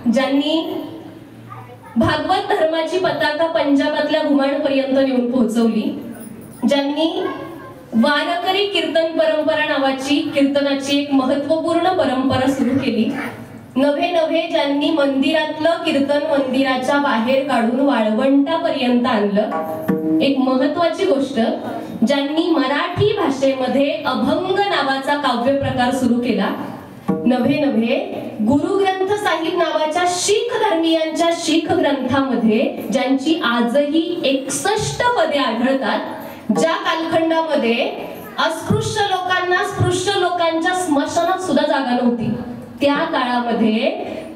ज्यांनी भागवत धर्माची पताका पंजाबातल्या घुमाणपर्यंत नेऊन पोहोचवली, ज्यांनी वारकरी कीर्तन परंपरा नावाची कीर्तनाची एक महत्वपूर्ण परंपरा सुरू केली, नव्हे नव्हे ज्यांनी मंदिरातलं कीर्तन मंदिराच्या बाहेर काढून वाळवंटापर्यंत आणलं, एक महत्वाची गोष्ट ज्यांनी मराठी भाषेमध्ये अभंग नावाचा काव्य प्रकार सुरू केला, नव्हे नव्हे गुरु ग्रंथ साहिब नावाच्या शीख धर्मीयांच्या शीख ग्रंथामध्ये ज्यांची आजही 61 पदे आढळतात, ज्या कालखंडामध्ये अस्पृश्य लोकांना स्पृश्य लोकांच्या स्मशानात सुद्धा जागा नव्हती, त्या काळामध्ये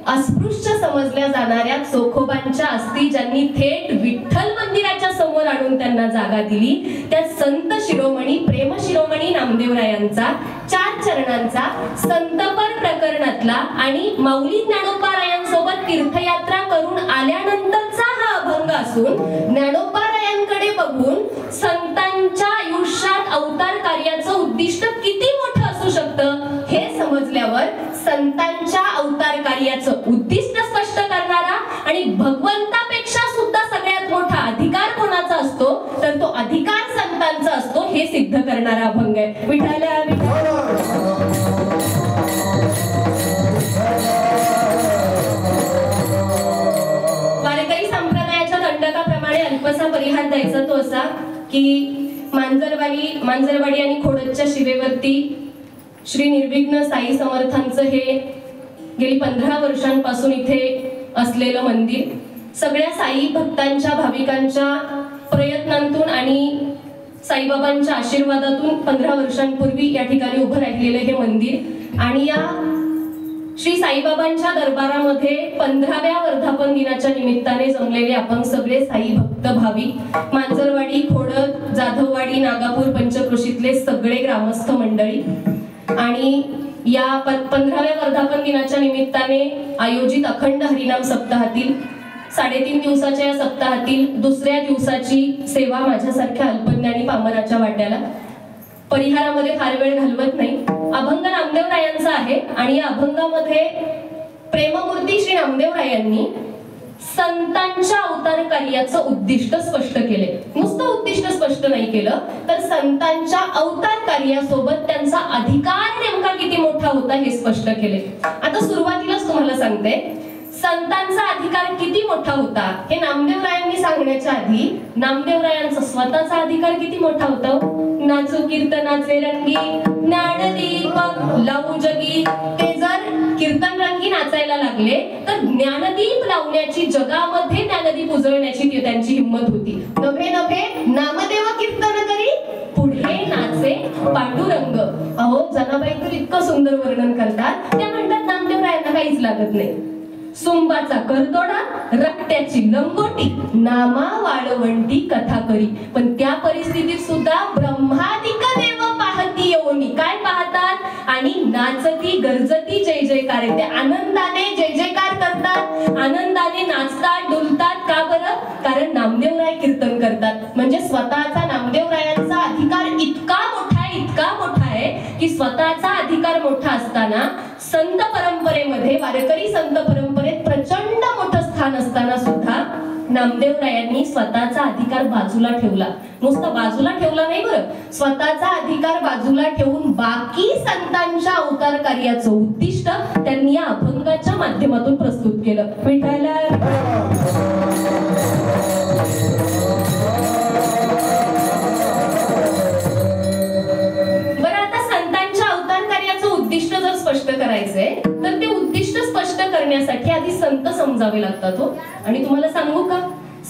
अस्पृश्य समजल्या जाणाऱ्या चोखोबांच्या अस्थी ज्यांनी थेट विठ्ठल मंदिराच्या समोर आणून त्यांना जागा दिली, त्या संत शिरोमणी प्रेम शिरोमणी नामदेवरायांचा 4 चरणांचा संतपर प्रकरणातला आणि माऊली ज्ञानोबारायांसोबत तीर्थयात्रा करून आल्यानंतरचा हा अभंग असून, ज्ञानोबारायांकडे बघून संतांच्या आयुष्यात अवतार कार्याचं उद्दिष्ट किती मोठं असू शकतं हे समजल्यावर संतांच्या अवतार कार्याचं उद्दिष्ट स्पष्ट करणारा आणि भगवंतापेक्षा सुद्धा सगळ्यात मोठा अधिकार कोणाचा असतो तर तो अधिकार संतांचा असतो हे सिद्ध करणारा अभंग आहे. विठ्ठला वारकरी संप्रदायाच्या दंडकाप्रमाणे अल्पसा परिहार द्यायचा तो असा की मांजरवाडी आणि खोडदच्या शिवेवरती श्री निर्विघ्न साई समर्थांचं हे गेली 15 वर्षांपासून इथे असलेलं मंदिर, सगळ्या साई भक्तांच्या भाविकांच्या प्रयत्नांतून आणि साईबाबांच्या आशीर्वादातून 15 वर्षांपूर्वी या ठिकाणी उभं राहिलेलं हे मंदिर, आणि या श्री साईबाबांच्या दरबारामध्ये 15व्या वर्धापन दिनाच्या निमित्ताने जमलेले आपण सगळे साई भक्त भाविक, मांजरवाडी, खोडद, जाधववाडी, नागापूर, पंचक्रोशीतले सगळे ग्रामस्थ मंडळी, आणि या 15व्या वर्धापन दिनाच्या निमित्ताने आयोजित अखंड हरिनाम सप्ताहातील 3.5 दिवसाच्या या सप्ताहातील दुसऱ्या दिवसाची सेवा माझ्यासारख्या अल्पज्ञानी पामराच्या वाट्याला. परिहारामध्ये फार वेळ घालवत नाही. अभंग नामदेवरायांचा आहे आणि या अभंगामध्ये प्रेममूर्ती श्री नामदेवरायांनी संतांच्या अवतार कार्याचं उद्दिष्ट स्पष्ट केले. नुसतं उद्दिष्ट स्पष्ट नाही केलं तर संतांच्या अवतार कार्यासोबत त्यांचा अधिकार नेमका किती मोठा होता हे स्पष्ट केले. आता सुरुवातीलाच तुम्हाला सांगते, संतांचा अधिकार किती मोठा होता हे नामदेवरायांनी सांगण्याच्या आधी नामदेवरायांचा स्वतःचा अधिकार किती मोठा होता. नाचू कीर्तनाचे रंगी ज्ञानदीपक लावू जगी, ते जर कीर्तन रंगी नाचायला लागले तर ज्ञानदीप लावण्याची, जगामध्ये ज्ञानदीप उजळण्याची त्यांची हिंमत होती. नव्हे नव्हे नामदेव कीर्तन करी पुढे नाचे पांडुरंग. अहो जनाबाई तर इतकं सुंदर वर्णन करतात, त्या म्हणतात नामदेवरायांना काहीच लागत नाही. सुंबाचा करदोडा, रट्ट्याची लंगोटी, नामा वाळवंटी कथा करी. पण त्या परिस्थितीत सुद्धा ब्रह्मादिक देव पाहती येऊनी, काय पाहतात आणि नाचती गरजती जय जयकार. ते आनंदाने जय जयकार करतात, आनंदाने नाचतात, डुलतात. का बरं? कारण नामदेवराय कीर्तन करतात. म्हणजे स्वतःचा नामदेवरायांचा अधिकार इतका मोठा आहे की स्वतःचा अधिकार मोठा असताना संत परंपरेमध्ये, वारकरी संत परंपरेत प्रचंड मोठं स्थान असताना सुद्धा नामदेवरायांनी स्वतःचा अधिकार बाजूला ठेवला. नुसतं बाजूला ठेवला नाही बरं, स्वतःचा अधिकार बाजूला ठेवून बाकी संतांच्या अवतार कार्याचं उद्दिष्ट त्यांनी या अभंगाच्या माध्यमातून प्रस्तुत केलं. विठ्ठला उद्दिष्ट जर स्पष्ट करायचंय तर ते उद्दिष्ट स्पष्ट करण्यासाठी आधी संत समजावे लागतात हो. आणि तुम्हाला सांगू का,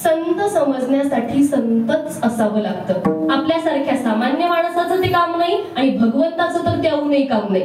संत समजण्यासाठी संतच असावं लागतं. आपल्यासारख्या सामान्य माणसाचं ते काम नाही आणि भगवंताचं तर त्याहूनही काम नाही.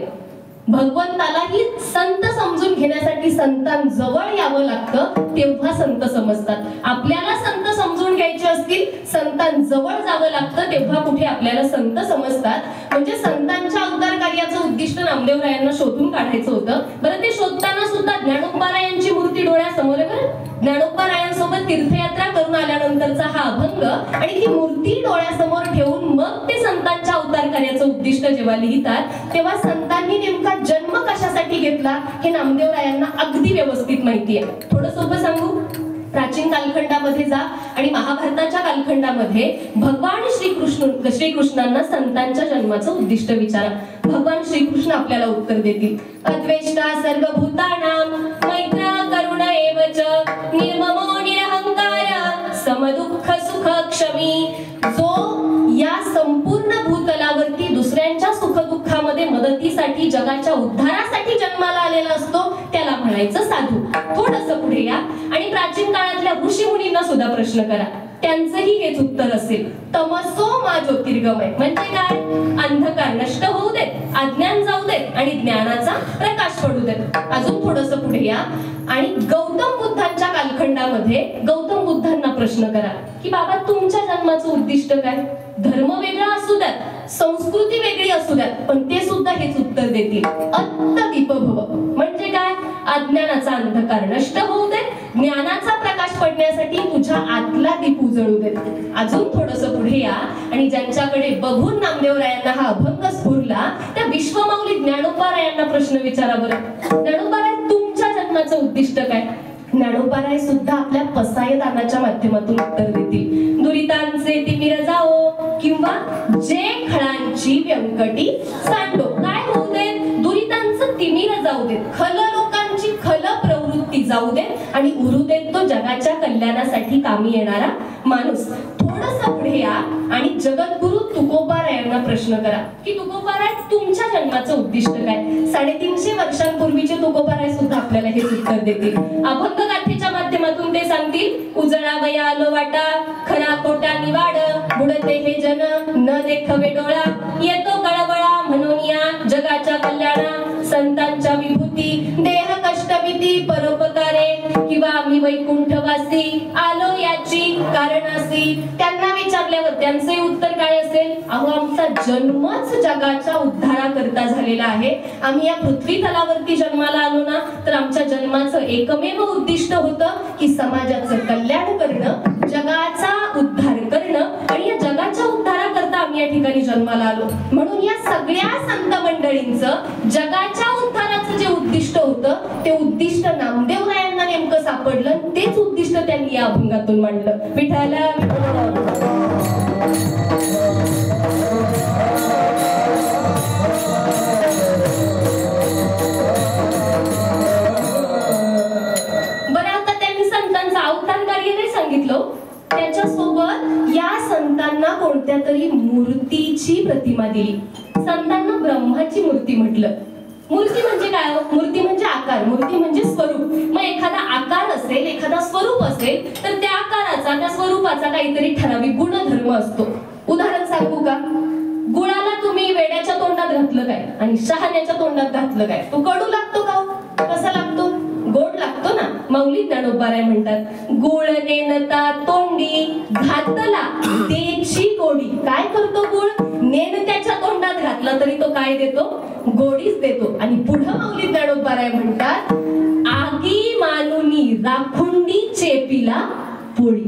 भगवंतालाही संत समजून घेण्यासाठी संतांजवळ यावं लागतं, तेव्हा संत समजतात. आपल्याला संत समजून घ्यायचे असतील, संतांजवळ जावं लागतं, तेव्हा कुठे आपल्याला संत समजतात. म्हणजे संतांच्या अवतार कार्याचं उद्दिष्ट नामदेवरायांना शोधून काढायचं होतं. बरं, ते शोधताना सुद्धा ज्ञानोबारायांची मूर्ती डोळ्यासमोर आहे बरं. ज्ञानोबारायांसोबत तीर्थयात्रा करून आल्यानंतरचा हा अभंग आणि ती मूर्ती डोळ्यासमोर ठेवून मग ते संतांच्या अवतार कार्याचं उद्दिष्ट जेव्हा लिहितात तेव्हा संतांनी नेमका जन्म कशासाठी घेतला हे नामदेवरायांना अगदी व्यवस्थित माहिती आहे. थोडं सोपं सांगू. प्राचीन कालखंडामध्ये जा आणि महाभारताच्या कालखंडामध्ये भगवान श्रीकृष्णांना संतांच्या जन्माचं उद्दिष्ट विचारा. भगवान श्रीकृष्ण आपल्याला उत्तर देतील. अद्वेष्टा सर्वभूतानां मैत्र करुण एव च निर्ममो निरहंकार समदुःख सुख क्षमी. जो या संपूर्ण भूतलावरती दुसऱ्यांच्या सुखदुःखामध्ये मदतीसाठी जगाच्या उद्धारासाठी जन्माला आलेला असतो त्याला म्हणायचं साधू. थोडंसं पुढे या आणि प्राचीन काळातल्या ऋषी मुनींना सुद्धा प्रश्न करा. त्यांचंही हेच उत्तर असेल. तमसो मा ज्योतिर्गमय म्हणजे काय? अंधकार नष्ट होऊ देत, अज्ञान जाऊ देत आणि ज्ञानाचा प्रकाश पडू देत. अजून थोडंसं पुढे या आणि गौतम बुद्धांच्या कालखंडामध्ये गौतम बुद्धांना प्रश्न करा की बाबा तुमच्या जन्माचं उद्दिष्ट काय? धर्म वेगळा असू द्यात, संस्कृती वेगळी असू द्यात, पण ते सुद्धा हेच उत्तर देतील. अत्तदीपभव म्हणजे काय? अज्ञानाचा अंधकार नष्ट होऊ दे, ज्ञानाचा प्रकाश पडण्यासाठी तुझ्या आतला दीप उजळू दे. अजून थोडंसं पुढे या आणि ज्यांच्याकडे बघून नामदेवरायांना हा अभंग स्फुरला त्या विश्वमाऊली ज्ञानोबारायांना प्रश्न विचारा बरं. ज्ञानोबाराय तुमच्या जन्माचं उद्दिष्ट काय? ज्ञानोबाराय सुद्धा आपल्या पसायदानाच्या माध्यमातून उत्तर देतील. दुरितांचे तिमिर जाओ किंवा जे खळांची व्यंकटी सांडो. काय होऊ दे? दुरितांचं तिमिर जाऊ देत, खल लोकांची खल प्रवृत्ती जाऊ दे आणि उरू देत तो जगाच्या कल्याणासाठी कामी येणारा माणूस. थोडंसं पुढे या आणि जगद्गुरु तुकोबारायांना प्रश्न करा की तुकोबाराय तुमच्या जन्माचं उद्दिष्ट काय? 350 वर्षांपूर्वीचे तुकोबाराय सुद्धा आपल्याला हेच उत्तर देतील. अभंग गाथेच्या माध्यमातून ते सांगतील. उजळावया आलो वाटा खरा खोटा निवाड बुडते हे जन न देखवे डोळा येतो कळवळा म्हणून या जगाच्या कल्याणा संतांच्या विभूती देह कष्टविधी परोपकारे किंवा आम्ही वैकुंठवासी आलो याची कारणासी. त्यांना विचारल्यावर त्यांचे उत्तर काय असेल? अहो आमचा जन्मच जगाच्या उद्धाराकरता झालेला आहे. आम्ही या पृथ्वी तलावरती जन्माला आलो ना तर आमच्या जन्माचं एकमेव उद्दिष्ट होतं की समाजाचं कल्याण करणं, जगाचा उद्धार करणं आणि या जगाच्या उद्धाराकरता आम्ही या ठिकाणी जन्माला आलो. म्हणून या सगळ्या संत मंडळींचं जगाच्या उद्धाराचं जे उद्दिष्ट होतं ते उद्दिष्ट नामदेवरायांना नेमकं सापडलं. तेच उद्दिष्ट त्यांनी या अभंगातून मांडलं. विठाला बरं आता त्यांनी संतांचं अवतार कार्य नाही सांगितलं. त्याच्यासोबत या संतांना कोणत्या तरी मूर्तीची प्रतिमा दिली. संतांना ब्रह्माची मूर्ती म्हटलं. मूर्ती म्हणजे काय? मूर्ती म्हणजे आकार, मूर्ती म्हणजे स्वरूप. मग एखादा आकार असेल, एखादा स्वरूप असेल तर त्या आकाराचा त्या स्वरूपाचा काहीतरी ठराविक गुणधर्म असतो. उदाहरण सांगू का? गुळाला तुम्ही वेड्याच्या तोंडात घातलं काय आणि शहाण्याच्या तोंडात घातलं काय? तो कडू लागतो का? कसा लागतो? गोड लागतो ना. माऊली ज्ञानोबाराय म्हणतात गुळ नेनता तोंडी घातला तेची गोडी. काय करतो गुळ? नेन त्याच्या तोंडात घातला तरी तो काय देतो? गोडीच देतो. आणि पुढं माऊली ज्ञानोबाराय म्हणतात आगी मानुनी राखुंडी चेपिला पोळी.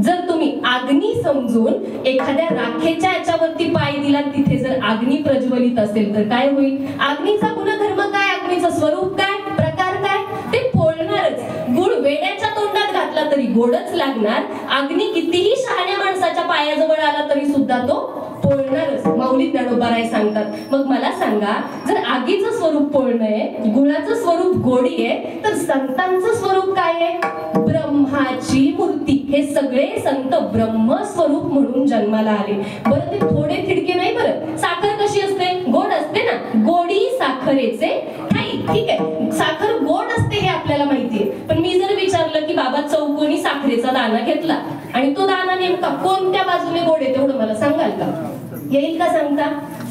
जर तुम्ही अग्नी समजून एखाद्या राखेच्या याच्यावरती पाय दिला, तिथे जर अग्नी प्रज्वलित असेल तर काय होईल? अग्नीचा गुणधर्म काय? अग्नीचं स्वरूप काय? प्रकार काय? ते पोळणारच. गुळ वेड्याच्या तोंडात घातला तरी गोडच लागणार. अग्नी कितीही शहाण्या माणसाच्या पायाजवळ आला तरी सुद्धा तो पोळणारच. माऊली ज्ञानोबाराय सांगतात. मग मला सांगा, जर आगीचं स्वरूप पोळणं आहे, गुळाचं स्वरूप गोडी आहे, तर संतांचं स्वरूप काय आहे? ब्रह्माची मूर्ती. हे सगळे संत ब्रह्मस्वरूप म्हणून जन्माला आले. बरं ते थोडे थिडके नाही. बरं साखर कशी असते? गोड असते ना. गोडी साखरेचे ठाई. ठीक आहे, साखर गोड असते हे आपल्याला माहितीये. पण मी जर विचारलं की बाबा चौकोनी साखरेचा दाना घेतला आणि तो दाना नेमका कोणत्या बाजूने गोड आहे तेवढं मला सांगाल का? येईल का सांगता?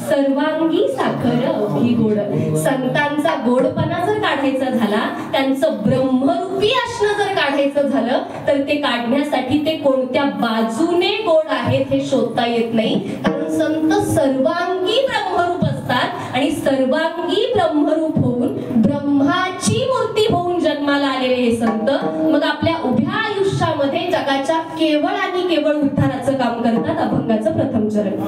सर्वांगी साखर अवघी गोड. संतांचा गोडपणा जर काढायचा झाला, त्यांचं ब्रह्मरूपी असणं जर काढायचं झालं तर ते काढण्यासाठी ते कोणत्या बाजूने गोड आहेत हे शोधता येत नाही. कारण संत सर्वांगी ब्रह्मरूप असतात आणि सर्वांगी ब्रह्मरूप होऊन ब्रह्माची मूर्ती होऊन जन्माला आलेले हे संत मग आपल्या उभ्या आयुष्यामध्ये जगाच्या केवळ आणि केवळ उद्धाराचं काम करतात. अभंगाचं प्रथम चरण.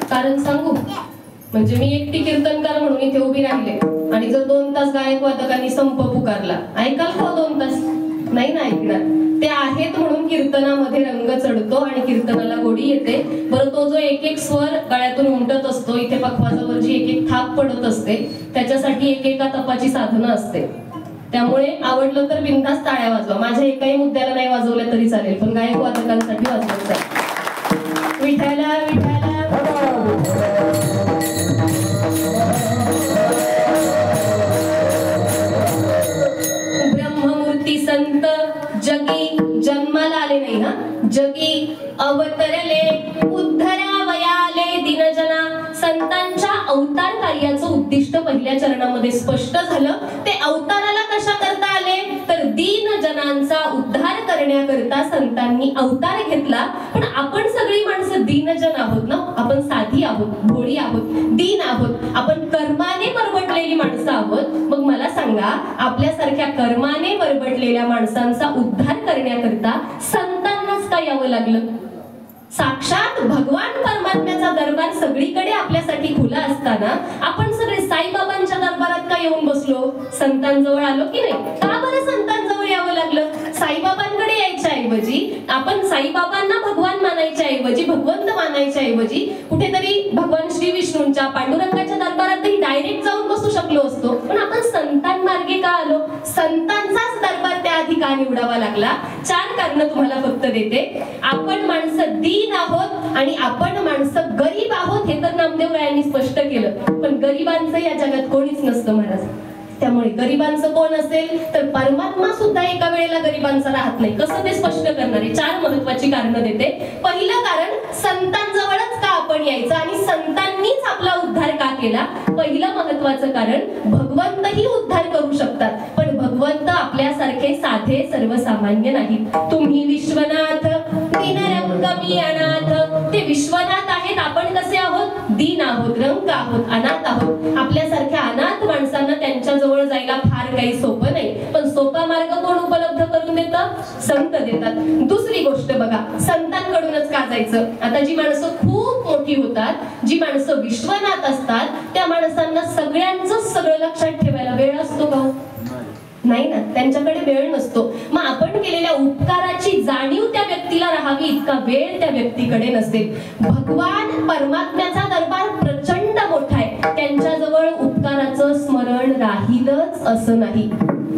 कारण सांगू, म्हणजे मी एकटी कीर्तनकार म्हणून इथे उभी राहिले आणि जर 2 तास गायक वादकांनी संप पुकारला, ऐकाल का 2 तास? नाही ना ऐकणार. ते आहेत म्हणून कीर्तनामध्ये रंग चढतो आणि कीर्तनाला गोडी येते. बरं, तो जो एक एक स्वर गळ्यातून उमटत असतो, इथे पखवाजावर जी एक एक थाप पडत असते, त्याच्यासाठी एकेका तपाची साधनं असते. त्यामुळे आवडलं तर बिनधास्त टाळ्या वाजवा. माझ्या एकाही मुद्द्याला नाही वाजवल्या तरी चालेल, पण गायक वादकांसाठी वाजवायचं. विठाला विठाला ब्रह्ममूर्ती संत जगी जन्माला आले नाही, हा जगी अवतरले उद्धरावयाले दिनजना. संतांच्या अवतार कार्याचं उद्दिष्ट पहिल्या चरणामध्ये स्पष्ट झालं. ते अवताराला कशा करता आले, तर दीन जनांचा उद्धार करण्याकरता संतांनी अवतार घेतला. पण आपण सगळी माणसं दीनजन आहोत ना, आपण साधी आहोत, भोळी आहोत, दीन आहोत, आपण कर्माने परवडलेली माणसं आहोत. मग मला सांगा, आपल्यासारख्या कर्माने परवडलेल्या माणसांचा उद्धार करण्याकरता संतांनाच का यावं लागलं? साक्षात भगवान परमात्म्याचा दरबार सगळीकडे आपल्यासाठी खुला असताना आपण सगळे साईबाबांच्या दरबारात का येऊन बसलो? संतांजवळ आलो की नाही? का बरं संतांजवळ यावं लागलं? साईबाबांकडे यायच्या ऐवजी, आपण साईबाबांना भगवान मानायच्या ऐवजी, भगवंत मानायच्या ऐवजी कुठेतरी भगवान श्री विष्णूंच्या, पांडुरंगाच्या दरबारातही डायरेक्ट जाऊन बसू शकलो असतो. पण आपण संतांमार्गे का आलो? संतांचाच दरबार त्याआधी का निवडावा लागला? 4 कारणं तुम्हाला फक्त देते. आपण माणसं दीन आहोत आणि आपण माणसं गरीब आहोत, हे तर नामदेवरायांनी स्पष्ट केलं. पण गरिबांचं या जगात कोणीच नसतं महाराज. त्यामुळे गरिबांचं कोण असेल, तर परमात्मा सुद्धा एका वेळेला गरिबांचा राहत नाही. कसं ते स्पष्ट करणारे 4 महत्वाची कारणं देते. पहिलं कारण, संतांजवळच का आपण यायचं आणि संतांनीच आपला उद्धार का केला? पहिलं महत्वाचं कारण, भगवंतही उद्धार करू शकतात, पण भगवंत आपल्यासारखे साधे सर्वसामान्य नाहीत. तुम्ही विश्वनाथ दीनरंग मी अनाथ. ते विश्वनाथ आहेत, आपण कसे आहोत? दीन आहोत, रंग आहोत, अनाथ आहोत. आपल्यासारख्या अनाथ माणसांना त्यांच्या जवळ जायला फार काही सोपं नाही, पण सोपा मार्ग कोण उपलब्ध करून देतं? संत देतात. दुसरी गोष्ट बघा, संतांकडूनच का जायचं? आता जी माणसं खूप मोठी होतात, जी माणसं विश्वनाथ असतात, त्या माणसांना सगळ्यांचं सगळं लक्षात ठेवायला वेळ असतो का? नाही ना, त्यांच्याकडे वेळ नसतो. मग आपण केलेल्या उपकाराची जाणीव त्या व्यक्तीला राहावी इतका वेळ त्या व्यक्तीकडे नसते. भगवान परमात्म्याचा दरबार प्रचंड मोठा आहे, त्यांच्याजवळ उपकाराचं स्मरण राहीलच असं नाही.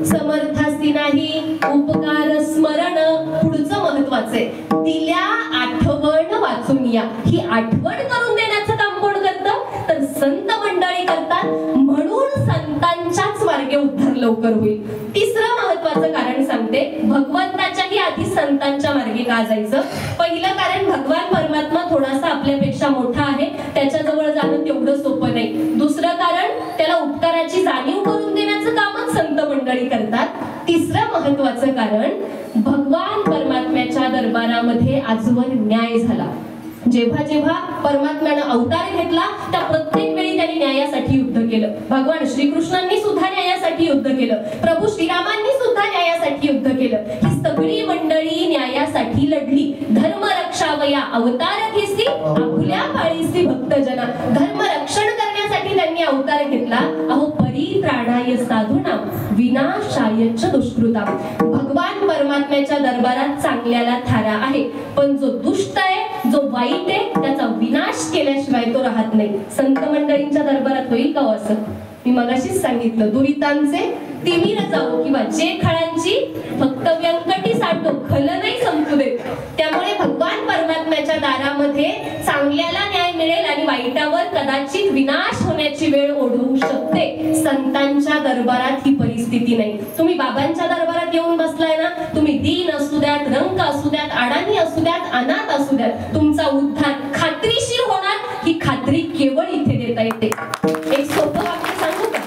समर्थासी नाही उपकार स्मरण. पुढचं महत्वाचं आहे, दिल्या आठवण वाचून या. ही आठवण करून देण्याचं काम कोण करतं? तर संत मंडळी करतात. म्हणून संतांच्याच मार्गे उद्धार लवकर होईल. तिसरं महत्वाचं कारण सांगते, भगवंताच्याही आधी संतांच्या मार्गे का जायचं? पहिलं कारण, भगवान परमात्मा थोडासा आपल्यापेक्षा मोठा आहे, त्याच्याजवळ जाणं तेवढं सोपं नाही. दुसरं कारण, त्याला उपकाराची जाणीव करून देण्याचं कामच संत मंडळी करतात. तिसरं महत्वाचं कारण, भगवान परमात्म्याच्या दरबारामध्ये आजवर न्याय झाला. जेव्हा जेव्हा परमात्म्यानं अवतार घेतला, त्या प्रत्येक वेळी त्यांनी न्यायासाठी युद्ध केलं. भगवान श्रीकृष्णांनी सुद्धा न्यायासाठी न्यायासाठी युद्ध केलं, प्रभू श्रीरामांनी सुद्धा न्यायासाठी युद्ध केलं. ही सगळी मंडळी न्यायासाठी लढली. धर्म रक्षावया अवतार घेसी आपुल्या काळीसी भक्तजना. धर्म रक्षण करण्यासाठी त्यांनी अवतार घेतला. अहो परित्राणाय साधूना विनाशायच दुष्कृता. भगवान परमात्म्याच्या दरबारात चांगल्याला थारा आहे, पण जो दुष्ट आहे, जो वाईट आहे, त्याचा विनाश केल्याशिवाय तो राहत नाही. संत मंडळींच्या दरबारात होईल का असं? मी मगाशीच सांगितलं, दुरितांचे तिमिर जाऊ किंवा जे खळांची फक्त व्यंकटी साठो खल नाही संपू देत. त्यामुळे भगवान परमात्म्याच्या दारामध्ये चांगल्याला न्याय मिळेल आणि वाईटावर कदाचित विनाश होण्याची वेळ ओढवू शकते. संतांच्या दरबारात ही परिस्थिती नाही. तुम्ही बाबांच्या दरबारात येऊन बसलाय ना, तुम्ही दीन असू द्यात, रंक असू द्यात, अडाणी असू द्यात, अनाथ असू द्यात, तुमचा उद्धार खात्रीशीर होणार. ही खात्री केवळ इथे देता येते. एक सोपं वाक्य सांगू का?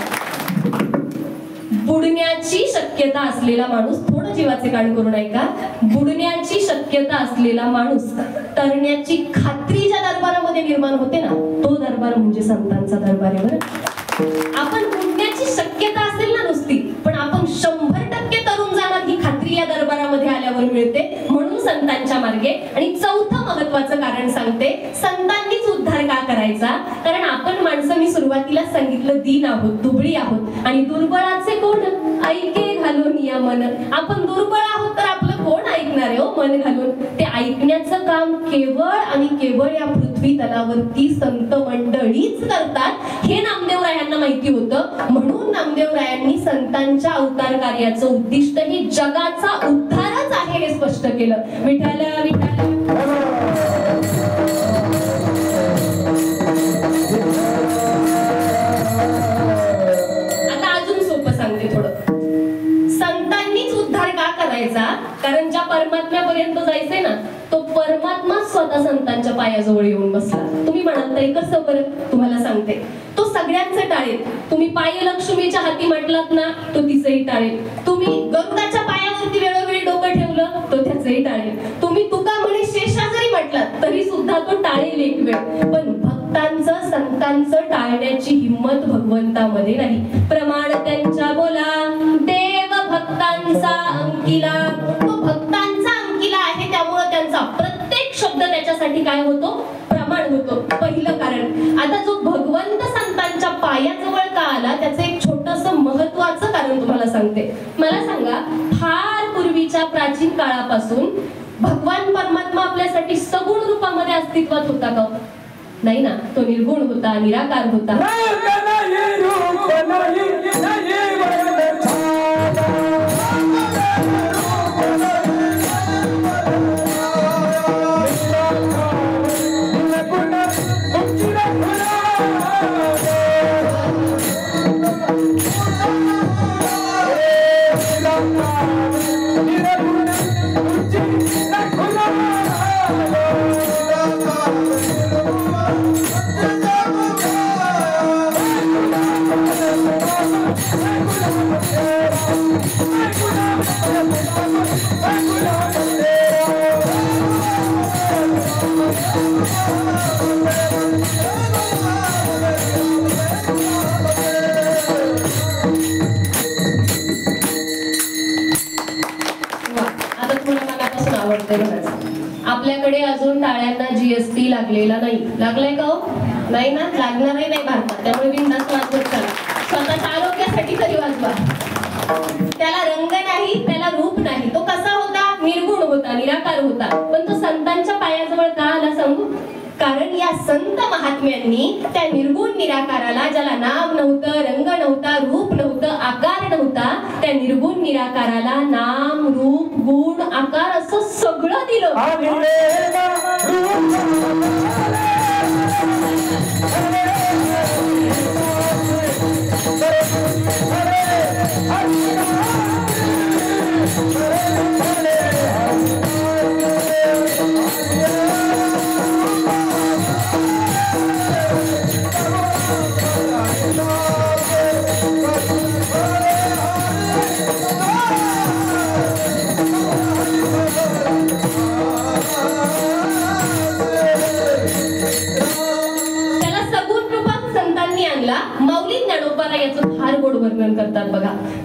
बुडण्याची शक्यता असलेला माणूस, थोडं जीवाचे कान करून ऐका, बुडण्याची शक्यता असलेला माणूस तरण्याची खात्री ज्या दरबारामध्ये निर्माण होते ना, तो दरबार म्हणजे संतांचा दरबार आहे. बरं, आपण बुडण्याची शक्यता असेल ना नुसती, पण आपण 100% तरुण जाणार ही खात्री या दरबारामध्ये आल्यावर मिळते. म्हणून संतांच्या मार्गे. आणि चौथं महत्वाचं कारण सांगते, संतांनीच उद्धार का करायचा? कारण आपण माणसं, मी सुरुवातीला सांगितलं, दीन आहोत, दुबळी आहोत, आणि दुर्बळाचे कोण ऐके घालून या मन. आपण दुर्बळ आहोत तर आपलं कोण ऐकणार आहे हो मन घालून? ते ऐकण्याचं काम केवळ आणि केवळ या पृथ्वी तलावरती संत मंडळीच करतात. हे नामदेवरायांना माहिती होतं. म्हणून नामदेवरायांनी संतांच्या अवतार कार्याचं उद्दिष्ट ही जगाचा उद्धारच आहे हे स्पष्ट केलं. विठ्ठल विठ्ठल. आता अजून सोपं सांगते थोडं. संतांनीच उद्धार का करायचा? कारण ज्या परमात्म्यापर्यंत जायचंय ना, तो परमात्मा स्वतः संतांच्या पायाजवळ येऊन बसला. तुम्ही म्हणाल तरी कसं बरं? तुम्हाला सांगते. तो सगळ्यांचे टाळेल. तुम्ही पायलक्ष्मीच्या हाती म्हटलात ना, तो तिचंही टाळेल. तुम्ही गरुडाच्या पायावरती वेळोवेळी डोकं ठेवलं, तो त्याचंही टाळेल. तुम्ही तुका म्हणे शेषा जरी म्हटलात तरी सुद्धा तो टाळेल एक वेळ. पण भक्तांचं, संतांचं टाळण्याची हिंमत भगवंतामध्ये नाही. प्रमाण त्यांच्या बोला देव भक्तांचा अंकिला. तो भक्तांचा अंकिला आहे, त्यामुळे त्यांचा प्रत्येक शब्द त्याच्यासाठी काय होतो? प्रमाण होतो. पहिलं कारण. आता जो भगवंत संतांच्या पायाजवळ का आला, त्याचं एक छोटंसं महत्वाचं कारण तुम्हाला सांगते. मला सांगा, फार पूर्वीच्या प्राचीन काळापासून भगवान परमात्मा आपल्यासाठी सगुण रूपामध्ये अस्तित्वात होता का? नाही ना. तो निर्गुण होता, निराकार होता. आपल्याकडे अजून टाळ्यांना जीएसटी लागलेला नाही. लागलाय का हो? नाही ना, लागणारही नाही भारतात. त्यामुळे बिनधास्त वाजवत चला. स्वतःच्या आरोग्यासाठी तरी वाजवा. त्याला रंग नाही, त्याला रूप नाही. तो कसा होता? निर्गुण होता, निराकार होता. पण तो संतांच्या पायाजवळ का आला सांगू? कारण या संत महात्म्यांनी त्या निर्गुण निराकाराला, ज्याला नाम नव्हतं, रंग नव्हता, रूप नव्हतं, आकार नव्हता, त्या निर्गुण निराकाराला नाम, रूप, गुण, आकार असं सगळं दिलं.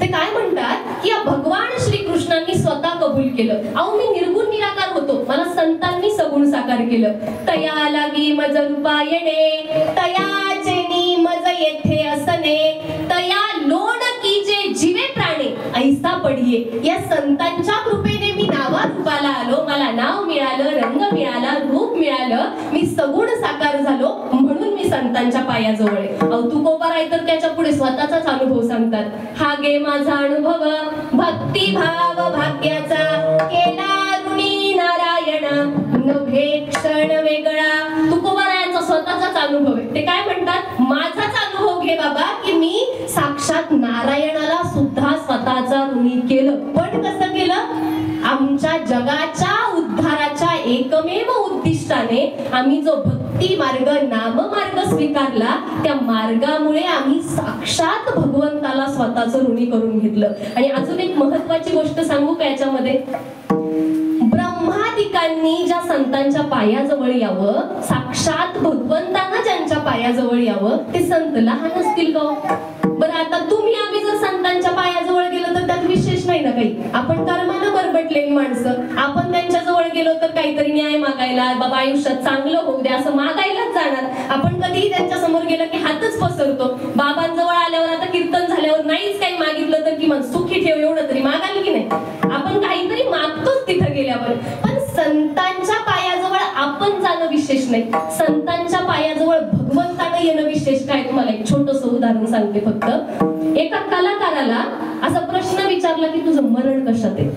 ते काय म्हणतात की या भगवान श्रीकृष्णांनी स्वतः कबूल केलं, अहो मी निर्गुण निराकार होतो, मला संतांनी सगुण साकार केलं. तया लागी मज रूपा येणे, तयाचे नी मज येथे असणे, तया लोण की जे जीवे प्राणे ऐसा पडिये. या संतांच्या कृपेने मी नावा रूपाला आलो, मला नाव मिळालं, रंग मिळाला, रूप मिळालं, मी सगुण साकार झालो, म्हणून मी संतांच्या पायाजवळ आहे. अहो तुकोबा राय तर त्याच्या पुढे स्वतःचाच अनुभव सांगतात. हा गे माझा अनुभव भक्ती भाव भाग्याचा, केला ऋणी नारायण नव्हे क्षण वेगळा. तुकोबा रायांचा स्वतःचाच अनुभव आहे. ते काय म्हणतात, माझाच अनुभव घे बाबा की मी साक्षात नारायणाला सुद्धा स्वतःचा ऋणी केलं. पण कसं केलं, आमच्या जगाच्या उद्धाराच्या एकमेव उद्दिष्टाने आम्ही जो भक्ती मार्ग, नाम मार्ग स्वीकारला, त्या मार्गामुळे आम्ही साक्षात भगवंताला स्वतःचं ऋणी करून घेतलं. आणि अजून एक महत्वाची गोष्ट सांगू का याच्यामध्ये, ब्रह्मादिकांनी ज्या संतांच्या पायाजवळ यावं, साक्षात भगवंतांना ज्यांच्या पायाजवळ यावं, ते संत लहान असतील का? बरं आता तुम्ही आम्ही जर संतांच्या पायाजवळ गेलो तर त्यात विशेष नाही ना काही, आपण कर्मानं बरबटलेली माणसं, आपण त्यांच्या जवळ गेलो तर काहीतरी न्याय मागायला, बाबा आयुष्यात चांगलं होऊ दे असं मागायलाच जाणार. आपण कधीही त्यांच्या समोर गेलं की हातच पसरतो. बाबांजवळ आल्यावर आता कीर्तन झाल्यावर नाहीच काही मागितलं तर किमान सुखी ठेव एवढं तरी मागाल की नाही, आपण काहीतरी मागतोच तिथं गेल्यावर. पण संतांच्या पायाजवळ आपण जाणं विशेष नाही, संतांच्या पायाजवळ भगवंतानं येणं विशेष काय. तुम्हाला एक छोटंसं उदाहरण सांगते फक्त. एका कलाकाराला असा प्रश्न विचारला की तुझं मरण कशात आहे.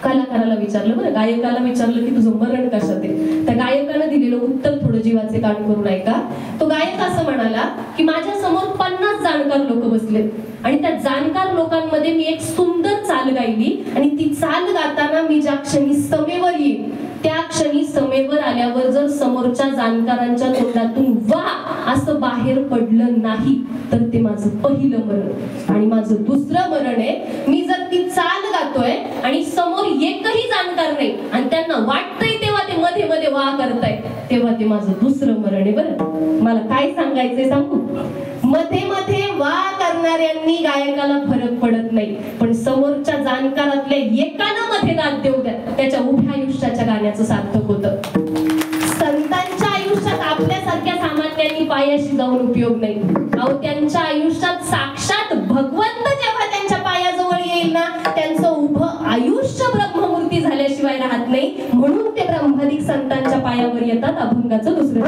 कलाकाराला विचारलं, बरं गायकाला विचारलं की तुझं मरण कशात आहे. त्या गायकानं दिलेलं उत्तर थोडं जीवाचे कान करून ऐका. तो गायक असं म्हणाला की माझ्या समोर 50 जाणकार लोक बसलेत आणि त्या जाणकार लोकांमध्ये मी एक सुंदर चाल गायली आणि ती चाल गाताना मी ज्या क्षणी समेवर येईल त्या क्षणी समेवर आल्यावर जर समोरच्या जाणकारांच्या तोंडातून वा असं बाहेर पडलं नाही तर ते माझं पहिलं मरण. आणि माझं दुसरं मरण आहे, मी जर ती चाल गातोय आणि समोर एकही जाणकार नाही आणि त्यांना वाटतंय तेव्हा ते मध्ये मध्ये वा करताय, तेव्हा ते माझं दुसरं मरण आहे. बरं मला काय सांगायचंय सांगू, मध्ये मध्ये वा करणाऱ्यांनी गायकाला फरक पडत नाही, पण समोरच्या जाणकारातल्या एकानं मध्ये दाद देऊ द्या, त्याच्या उभ्या आयुष्याच्या गाण्याचं सार्थक होतं. संतांच्या आयुष्यात आपल्यासारख्या सामान्यांनी पायाशी जाऊन उपयोग नाही. अहो त्यांच्या आयुष्यात साक्षात भगवंत जेव्हा त्यांच्या पायाजवळ येईल ना, त्यांचं उभं आयुष्य ब्रह्ममूर्ती झाल्याशिवाय राहत नाही. म्हणून ते ब्रह्मादिक संतांच्या पायावर येतात. अभंगाचं दुसरं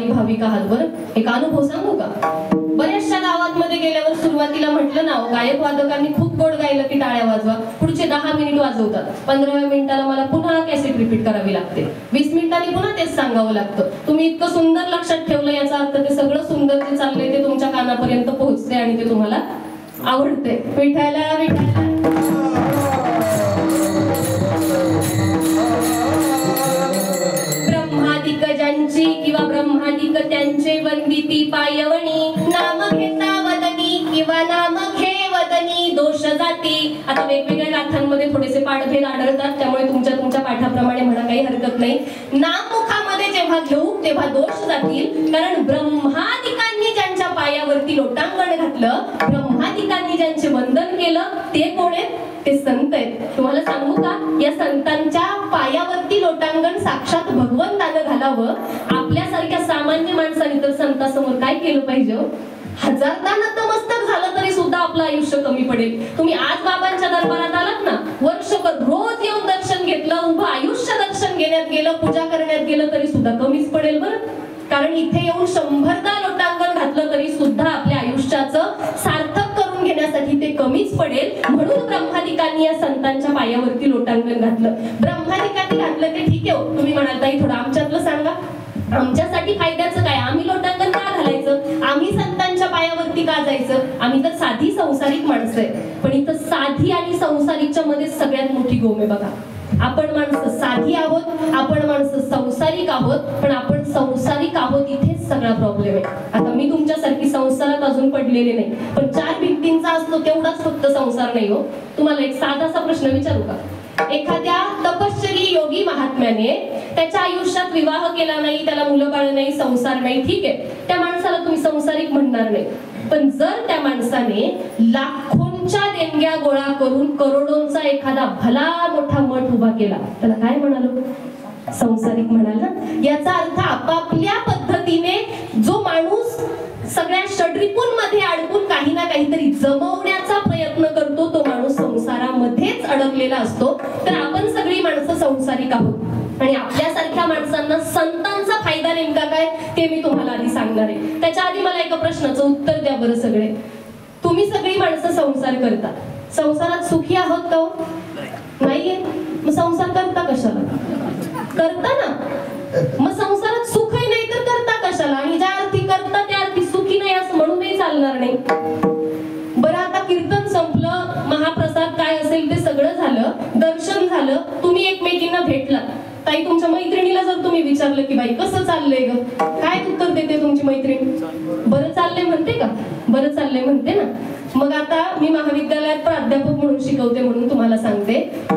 भाविक आहात. बरं एक अनुभव सांगू का, बऱ्याचशा गावांमध्ये गेल्यावर सुरुवातीला म्हटलं ना, गायक वादकांनी खूप गोड गायलं की टाळ्या वाजवा. पुढचे 10 मिनिट वाजवतात, 15व्या मिनिटाला मला पुन्हा कॅसेट रिपीट करावी लागते, 20 मिनिटांनी पुन्हा तेच सांगावं लागतं. तुम्ही इतकं सुंदर लक्षात ठेवलं याचा अर्थ ते सगळं सुंदर जे चाललंय ते तुमच्या कानापर्यंत पोहोचते आणि ते तुम्हाला आवडते. विठाला विठाला ब्रह्मादिक ज्यांची किंवा ब्रह्मादिक त्यांचे वंदिती पायवणी, नाम घेता वदनी किंवा नाम घे वदनी दोष जाती. आता वेगवेगळ्या गाथांमध्ये थोडेसे पाठभेद आढळतात, त्यामुळे तुमच्या पाठाप्रमाणे म्हणा, काही हरकत नाही. नाम मुखामध्ये जेव्हा घेऊ तेव्हा दोष जातील, कारण ब्रह्मादिकांनी ज्यांच्या पायावरती लोटांगण घातलं, ब्रह्मादिकांनी ज्यांचे वंदन केलं, ते कोण आहेत? ते संत आहेत. तुम्हाला सांगू का, या संतांच्या पायावरती लोटांगण साक्षात भगवंतानं घालावं, आपल्यासारख्या सामान्य माणसाने तर संतांसमोर काय केलं पाहिजे? हजारदा नतमस्तक झालं तरी सुद्धा आपलं आयुष्य कमी पडेल. तुम्ही आज बाबांच्या दरबारात आलात ना, वर्षभर रोज येऊन दर्शन घेतलं, उभं आयुष्य दर्शन घेण्यात गेलं, पूजा करण्यात गेलं तरी सुद्धा कमीच पडेल बरं. कारण इथे येऊन 100दा लोटांगण घातलं तरी सुद्धा आपल्या आयुष्याचं सार्थक करून घेण्यासाठी ते कमीच पडेल. म्हणून ब्रह्मादिकांनी या संतांच्या पायावरती लोटांगण घातलं. ब्रह्मादिकांनी घातलं ते ठीक आहे, तुम्ही म्हणाल ताई थोडं आमच्यातलं सांगा. आमच्यासाठी फायद्याचं काय? आम्ही लोटांगण का घालायचं? आम्ही संतांच्या पायावरती का जायचं? आम्ही तर साधी संसारिक माणसं आहे. पण इथं साधी आणि संसारिकच्या मध्ये सगळ्यात मोठी गोम आहे बघा. आपण माणसं साधी आहोत, आपण माणसं संसारिक आहोत, पण आपण संसारिक आहोत इथेच सगळा प्रॉब्लेम आहे. आता मी तुमच्यासारखी संसारात अजून पडलेले नाही, पण 4 भिंतींचा असतो तेवढाच फक्त संसार नाही हो. तुम्हाला एक साधासा प्रश्न विचारू का? एखाद्या तपश्चरी योगी महात्म्याने त्याच्या आयुष्यात विवाह केला नाही, त्याला मुलं बाळ नाही, संसार नाही, ठीक आहे, त्या माणसाला तुम्ही संसारिक म्हणणार नाही. पण जर त्या माणसाने लाखोंच्या देणग्या गोळा करून करोडोंचा एखादा भला मोठा मठ उभा केला, त्याला काय म्हणालो? संसारिक म्हणाल ना. याचा अर्थ आपापल्या पद्धतीने जो माणूस सगळ्या षड्रिपूंमध्ये अडकून काही ना काहीतरी जमवण्याचा प्रयत्न करतो, तो माणूस संसारामध्येच अडकलेला असतो. तर आपण सगळी माणसं संसारिक आहोत, आणि आपल्यासारख्या माणसांना संतांचा फायदा नेमका काय ते मी तुम्हाला आधी सांगणार आहे. त्याच्या आधी मला एका प्रश्नाचं उत्तर द्या बरं सगळे. तुम्ही सगळी माणसं संसार करता, संसारात सुखी आहोत का? नाहीये. मग संसार करता कशाला? करता ना. मग संसारात सुखही नाही तर करता कशाला? आणि ज्या अर्थी करता त्या अर्थी सुखी नाही असं म्हणूनही चालणार नाही. बरं, आता कीर्तन संपलं, महाप्रसाद काय असेल ते सगळं झालं, दर्शन झालं, तुम्ही एकमेकींना भेटला. ताई, तुमच्या मैत्रिणीला जर तुम्ही विचारलं की बाई कसं चाललंय ग, काय उत्तर देते तुमची मैत्रीण? बरं चाललंय म्हणते का? बरं चाललंय म्हणते ना. मग आता मी महाविद्यालयात प्राध्यापक म्हणून शिकवते म्हणून तुम्हाला सांगते,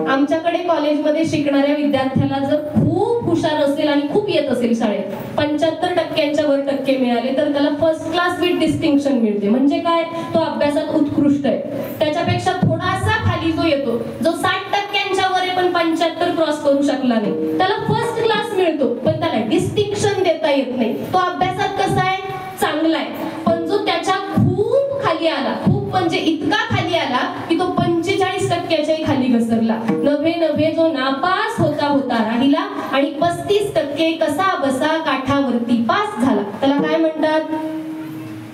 आमच्याकडे कॉलेजमध्ये शिकणाऱ्या विद्यार्थ्याला जर खूप हुशार असेल आणि खूप येत असेल शाळेत, 75% वर टक्के मिळाले तर त्याला फर्स्ट क्लास विथ डिस्टिंक्शन मिळते. म्हणजे काय? तो अभ्यासात उत्कृष्ट आहे. त्याच्यापेक्षा थोडासा खाली जो येतो, जो 60% वर आहे पण 75 क्रॉस करू शकला नाही, त्याला फर्स्ट क्लास मिळतो, पण त्याला डिस्टिंक्शन देता येत नाही. तो अभ्यासात कसा आहे? चांगला आहे. पण जो त्याच्या खूप खाली आला, खूप म्हणजे इतका खाली आला की तो 45%च्याही खाली घसरला, नव्हे जो नापास होता राहिला आणि 35% कसा बसा काठावरती पास झाला, त्याला काय म्हणतात?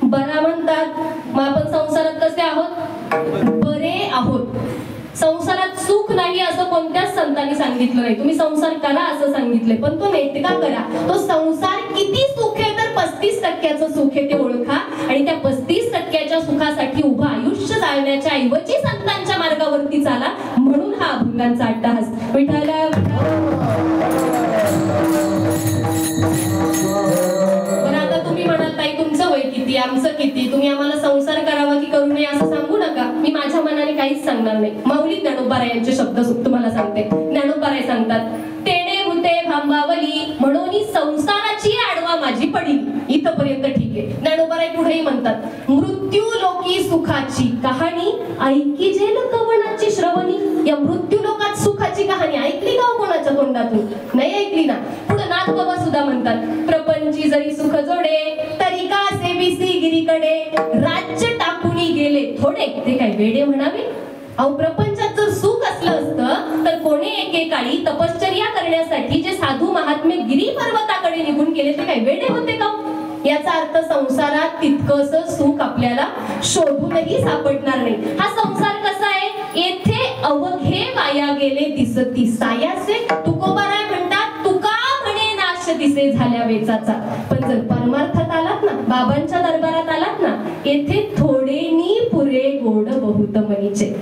बरा म्हणतात. मग आपण संसारात कसे आहोत? बरे आहोत. संसारात सुख नाही असं कोणत्याच संतांनी सांगितलं नाही. तुम्ही संसार करा असं सांगितले, पण तो नेटका करा. तो संसार किती सुख आहे तर 35%चं सुख आहे ते ओळखा, आणि त्या 35%च्या सुखासाठी उभं आयुष्य जाळण्याच्या ऐवजी संतांच्या मार्गावरती चाला. म्हणून हा अभंगांचा अट्टहास. विठाला तुम्ही म्हणाल ताई तुमचं वय किती, आमचं किती, तुम्ही आम्हाला संसार करावा की करू नये असं सांगू नका. मी माझ्या मनाने काहीच सांगणार नाही. माऊली ज्ञानोबाराय यांचे शब्द तुम्हाला सांगते. ज्ञानोबाराय सांगतात, तेणे भूते भांबावली म्हणून संसाराची आडवा माझी पडी. इथपर्यंत ठीक आहे. ज्ञानोबाराय पुढेही म्हणतात, मृत्यू लोकी सुखाची कहाणी ऐकी जेल कवनाची श्रवणी. या मृत्यू लोकात सुखाची कहाणी ऐकली का कोणाच्या तोंडातून? नाही ऐकली ना. पुढे नाथबाबा सुद्धा म्हणतात, प्रपंची जरी सुख जोडे तरी का सेविसी गिरीकडे, राज्य टाकून गेले थोडे ते काय वेडे म्हणावे. अहो, प्रपंचात जर सुख असलं असतं तर कोणी एकेकाळी तपश्चर्या करण्यासाठी जे साधू महात्मे गिरी पर्वताकडे निघून गेले ते काय वेडे होते का? याचा अर्थ संसारात तितकंसं सुख आपल्याला शोधूनही सापडणार नाही. हा संसार कसा आहे? येथे अवघे वाया गेले दिसती सायाचे. तुकोबाराय म्हणतात, तुका म्हणे नाश दिसे झाल्या वेचाचा. पण जर परमार्थात आलात ना, बाबांच्या दरबारात आलात ना, येथे थोडेनी पुरे गोड बहुत मनीचे.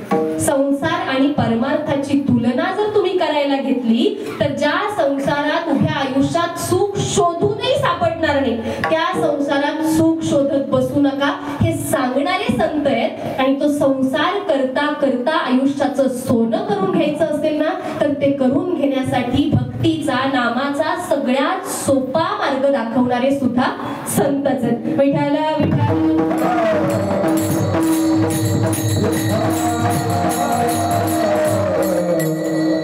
संसार आणि परमार्थाची तुलना जर तुम्ही करायला घेतली तर ज्या संसारात उभ्या आयुष्यात सुख शोधूनही सापडणार नाही, त्या संसारात सुख शोधत बसू नका हे सांगणारे संत आहेत. आणि तो संसार करता करता आयुष्याचं सोनं करून घ्यायचं असेल ना, तर ते करून घेण्यासाठी भक्तीचा नामाचा सगळ्यात सोपा मार्ग दाखवणारे सुद्धा संतच आहेत. विठ्ठल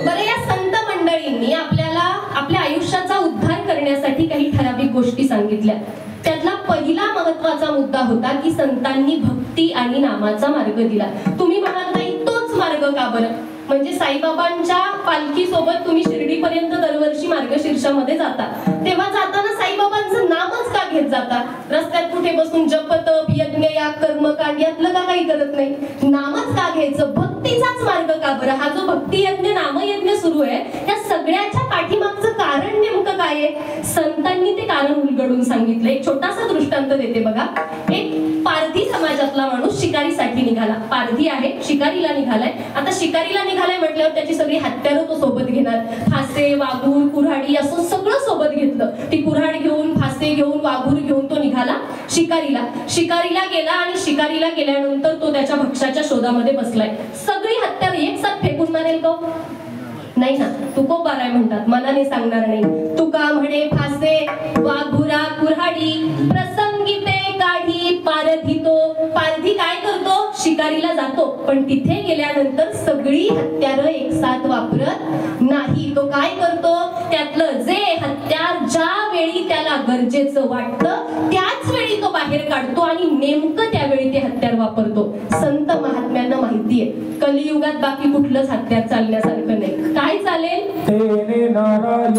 बरं, या संत मंडळींनी आपल्याला आपल्या आयुष्याचा उद्धार करण्यासाठी काही ठराविक गोष्टी सांगितल्या. त्यातला पहिला महत्वाचा मुद्दा होता की संतांनी भक्ती आणि नामाचा मार्ग दिला. तुम्ही म्हणाल नाही तोच मार्ग का बरं? म्हणजे साईबाबांच्या पालखी सोबत तुम्ही शिर्डीपर्यंत दरवर्षी मार्गशीर्षामध्ये जाता, तेव्हा जाताना साईबाबांचं नामच का घेत जाता? रस्त्यात कुठे बसून जप तप यज्ञ या कर्मकांड यातलं का काही करत नाही? नामच का घ्यायचं? भक्तीचाच मार्ग का बरं? हा जो भक्ती यज्ञ नामयज्ञ सुरू आहे त्या सगळ्याच्या पाठीमागचं कारण नेमकं काय आहे? संतांनी ते कारण उलगडून सांगितलं. एक छोटासा दृष्टांत देते बघा. एक पारधी समाजातला माणूस शिकारीसाठी निघाला. पारधी आहे, शिकारीला निघालाय. आता शिकारीला निघालाय म्हटल्यावर त्याची सगळी हत्यारं तो सोबत घेणार. फासे, वाघूर, कुऱ्हाडी असं सगळं सोबत घेतलं. ती कुऱ्हाड घेऊन, फासे घेऊन, वाघूर घेऊन तो निघाला शिकारीला गेला. आणि शिकारीला गेल्यानंतर तो त्याच्या भक्ष्याच्या शोधामध्ये बसलाय. सगळी हत्यार एकसाथ फेकून मारेल का? नाही ना. तुकोबाराय म्हणतात, मनाने सांगणार नाही. तुका म्हणे फासे वाघुरा कुऱ्हाडी प्रसंगी ते काढी पारधी. तो पारधी काय करतो? शिकारीला जातो, पण तिथे गेल्यानंतर सगळी हत्यारं एकसाथ वापरत नाही. तो काय करतो? त्यातलं जे हत्यार ज्या वेळी त्याला गरजेचं वाटतं त्याच वेळी तो बाहेर काढतो आणि नेमकं त्यावेळी ते हत्यार वापरतो. संत महात्म्यांना माहितीये कलियुगात बाकी कुठलंच हत्यार चालण्यासारखं नाही. काय चालेल? तेने नारायण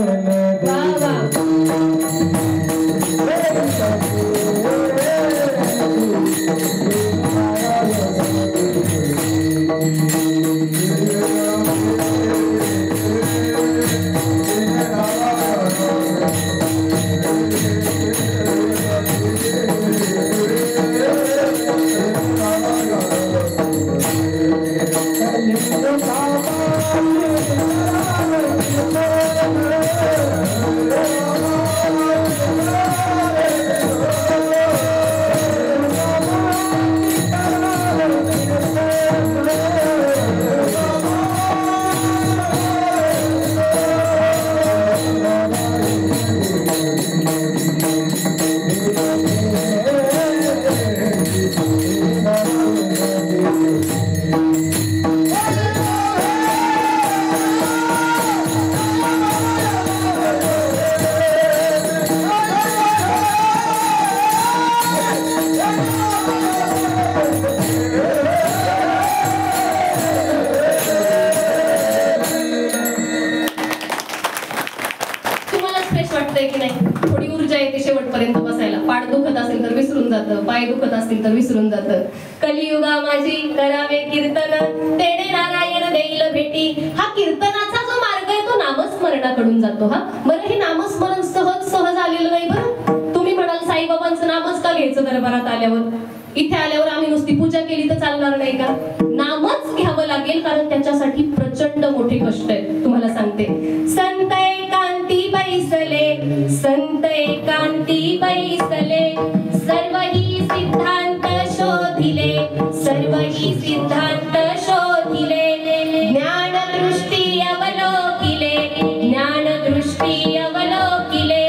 पाय दुखत असतील तर विसरून जातं. कलियुगा माझी करावे कीर्तन तेणे नारायण देईल भेटी. हा कीर्तनाचा जो मार्ग आहे तो नामस्मरणाकडून जातो. हा बरं, हे नामस्मरण सहज आलेलं नाही बरं. तुम्ही म्हणाल साईबाबांचं नामच का घ्यायचं दरबारात आल्यावर? इथे आल्यावर आम्ही नुसती पूजा केली तर चालणार नाही का? नामच घ्यावं लागेल, कारण त्याच्यासाठी प्रचंड मोठे कष्ट आहेत. तुम्हाला सांगते, संत एकांती बैसले, संत एकांती बैसले, सर्वही सिद्धांत शोधिले, सर्वही सिद्धांत शोधिले, ज्ञानदृष्टी अवलोकिले, ज्ञानदृष्टी अवलोकिले,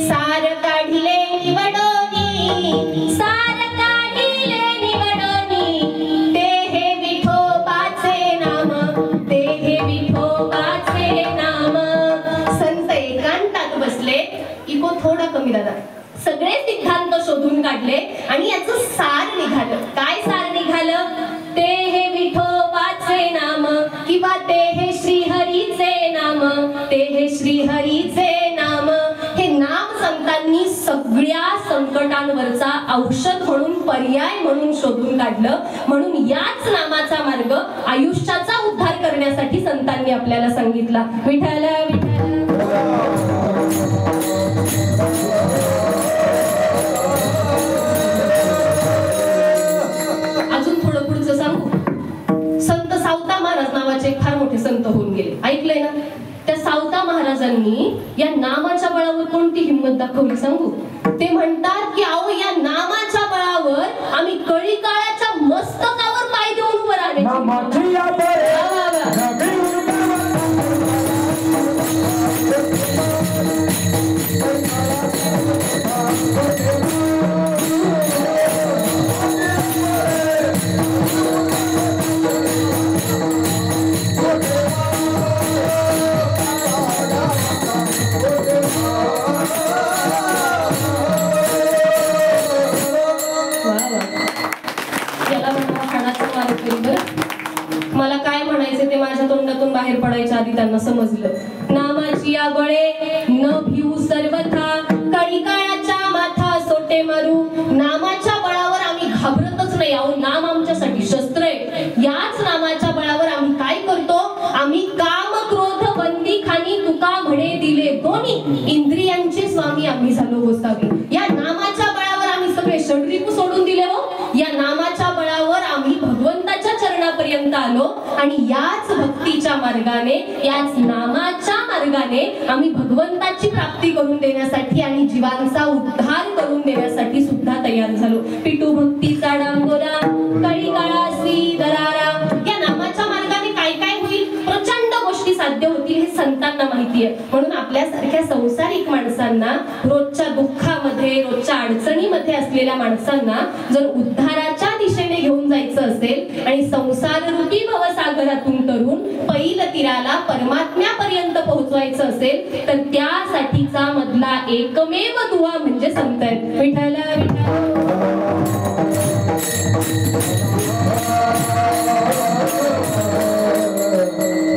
सार काढिले निवडोनी, सार काढिले निवडोनी, ते हे विठोबाचे नाम, ते हे विठोबाचे नाम. संत एकांतात बसले. इको थोडा कमी दादा. सगळे सिद्धांत शोधून काढले आणि याचं सार निघालं. काय सार निघालं? ते हे विठोबाचे नाम, किंवा ते हे श्रीहरीचे नाम, ते हे श्रीहरीचे नाम. हे नाम संतांनी सगळ्या संकटांवरचा औषध म्हणून, पर्याय म्हणून शोधून काढलं. म्हणून याच नामाचा मार्ग आयुष्याचा उद्धार करण्यासाठी संतांनी आपल्याला सांगितला. विठ्ठल अजून थोडं पुढचं सांगू. संत सावता महाराज नावाचे एक फार मोठे संत होऊन गेले. ऐकलंय ना? त्या सावता महाराजांनी या नामाच्या बळावर कोणती हिंमत दाखवली सांगू? ते म्हणतात की अहो, या नामाच्या बळावर आम्ही कळी काळाच्या मस्तकावर पाय देऊन उभं राहण्याची तुका म्हणे दिले दोन्ही, इंद्रियांचे स्वामी आम्ही झालो गोसावी. या नामाच्या बळावर आम्ही सगळे षड्रिपू सोडून दिले हो. या नामाच्या बळावर आम्ही भगवंताच्या चरणापर्यंत आलो आणि याच भक्तीच्या मार्गाने, याच नामाच्या मार्गाने आम्ही भगवंताची प्राप्ती करून देण्यासाठी आणि जीवांचा उद्धार करून देण्यासाठी सुद्धा तयार झालो. पिटू भक्तीचा डांगोरा काळी काळासी दरारा. या नामाच्या मार्गाने काय काय होईल, प्रचंड गोष्टी साध्य होतील हे संतांना माहिती आहे. म्हणून आपल्यासारख्या संसारिक माणसांना, रोजच्या दुःखामध्ये, रोजच्या अडचणीमध्ये असलेल्या माणसांना जर उद्धाराच्या दिशेने घेऊन जायचं असेल आणि संसार रूपी भवसागरातून तरून पैल तीराला परमात्म्यापर्यंत पोहोचवायचं असेल तर त्यासाठीचा मधला एकमेव दुवा म्हणजे संत आहेत. विठ्ठल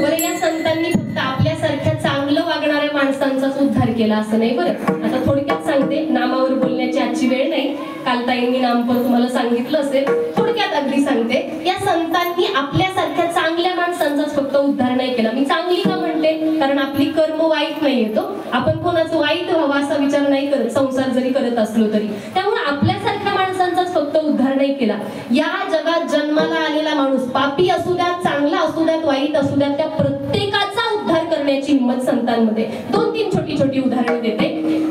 बरं, या संतांनी फक्त आपल्यासारख्या चांगलं वागणाऱ्या माणसांचाच उद्धार केला असं नाही. बरं, आता थोडक्यात सांगते, नामावर बोलण्याची आजची वेळ नाही. काल ताईंनी नामपर तुम्हाला सांगितलं असेल, थोडक्यात अगदी सांगते. या संतांनी आपल्यासारख्या चांगल्या माणसांचाच फक्त उद्धार नाही केला. मी चांगली का म्हणते, कारण आपली कर्म वाईट नाही येतो. आपण कोणाचं वाईट व्हावं असा विचार नाही करत, संसार जरी करत असलो तरी. त्यामुळे आपल्यासारख्या माणसांचाच फक्त उद्धार नाही केला. या जगात जन्माला आलेला माणूस पापी असू द्यात, चांगला असू द्यात, वाईट असू द्यात, त्या प्रत्येकाचा उद्धार करण्याची हिंमत संतांमध्ये. 2-3 छोटी उदाहरणे देते.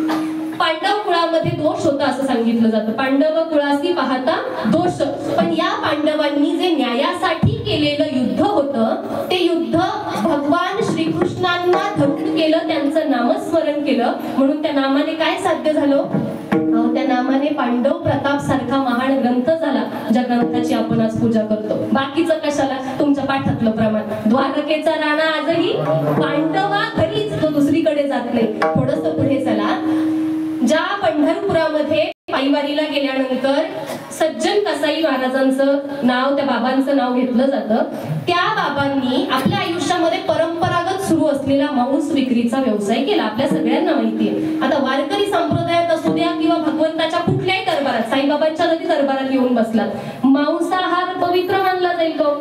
पांडव कुळामध्ये दोष होता असं सांगितलं जातं. पांडव कुळासी पाहता दोष. पण या पांडवांनी जे न्यायासाठी केलेलं युद्ध होतं, ते युद्ध भगवान श्रीकृष्णांना धरून केलं, त्यांचं नामस्मरण केलं. म्हणून त्या नामाने काय साध्य झालं, त्या नामाने पांडव प्रताप सारखा महान ग्रंथ झाला, ज्या ग्रंथाची आपण आज पूजा करतो. बाकीचं कशाला, तुमच्या पाठातलं प्रमाण. द्वारकेचा राणा आजही पांडवा घरीच, तो दुसरीकडे जात नाही. थोडस पुढे चला. ज्या पंढरपुरामध्ये पायवारीला गेल्यानंतर सज्जन कसाई महाराजांचं नाव, त्या बाबांचं नाव घेतलं जातं. त्या बाबांनी आपल्या आयुष्यामध्ये परंपरागत सुरू असलेला मांस विक्रीचा व्यवसाय केला. आपल्या सगळ्यांना माहिती आहे. आता वारकरी संप्रदायात असू द्या किंवा भगवंताच्या कुठल्याही दरबारात, साईबाबांच्या जरी दरबारात येऊन बसलात, मांसाहार पवित्र मानला जाईल का?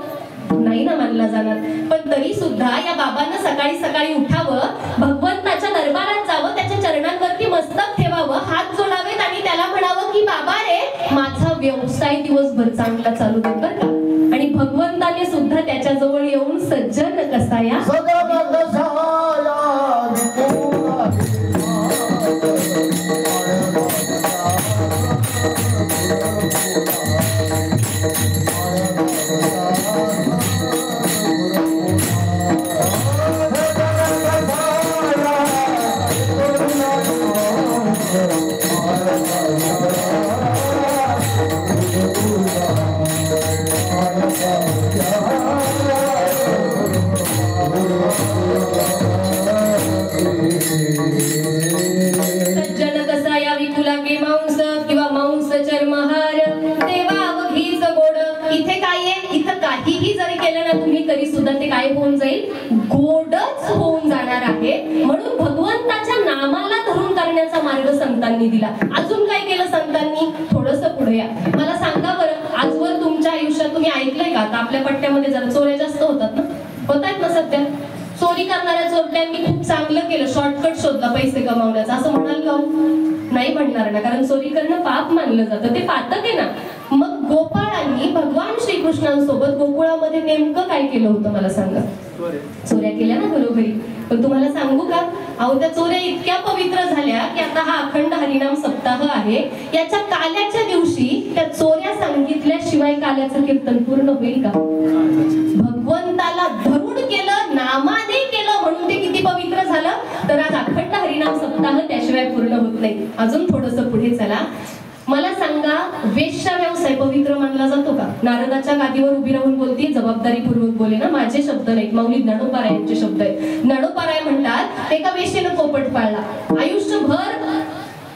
नाही ना मानला जाणार. पण तरी सुद्धा या बाबांना सकाळी सकाळी उठावं, भगवंताच्या दरबारात जावं, त्याच्या चरणांवरती मस्तक ठेवावं, हात जोडावेत आणि त्याला म्हणावं की बाबा रे, माझा व्यवसाय दिवसभर चांगला चालू दे बरं का. आणि भगवंताने सुद्धा त्याच्या जवळ येऊन सज्जन कसाया सज्जन कसाया विकुला के मांस किंवा मांस चर्महार देवावघीच गोड. इथे काय आहे, इथं काहीही जरी केलं ना तुम्ही तरी सुद्धा ते काय होऊन जाईल, गोडच होऊन जाणार आहे. म्हणून भगवंताच्या नामाला धरून करण्याचा मार्ग संतांनी दिला. अजून काय केलं संतांनी, थोडस पुढे या. मला सांगा बरं, आजवर तुमच्या आयुष्यात तुम्ही ऐकलंय का, आता आपल्या पट्ट्यामध्ये जरा चोऱ्या जास्त होतात ना, होतात ना सध्या. चोरी करणाऱ्या चोरट्यांनी खूप चांगलं केलं, शॉर्टकट शोधला पैसे कमावण्याचा, असं म्हणाल का? नाही म्हणणार ना, कारण चोरी करणं पाप मानलं जातं, ते पातक आहे ना. मग गोपाळांनी भगवान श्रीकृष्णांसोबत गोकुळामध्ये नेमकं काय केलं होतं मला सांगा? चोऱ्या केल्या ना बरोबरी. पण तुम्हाला सांगू का, अहो त्या चोऱ्या इतक्या पवित्र झाल्या की आता हा अखंड हरिनाम सप्ताह आहे, याच्या काल्याच्या दिवशी त्या चोऱ्या सांगितल्याशिवाय काल्याचं कीर्तन पूर्ण होईल का? भगवंताला धरून केलं, नामाने केलं म्हणून ते किती पवित्र झालं. तर आज अखंड हरिनाम सप्ताह त्याशिवाय पूर्ण होत नाही. अजून थोडस पुढे चला. मला सांगा, वेश्या व्यवसाय पवित्र मानला जातो का? नारदाच्या गादीवर उभी राहून बोलती, जबाबदारीपूर्वक बोले ना, माझे शब्द नाहीत, माऊली ज्ञानोबारायांचे शब्द आहेत. ज्ञानोबाराय म्हणतात, एका वेश्येनं पोपट पाळला, आयुष्यभर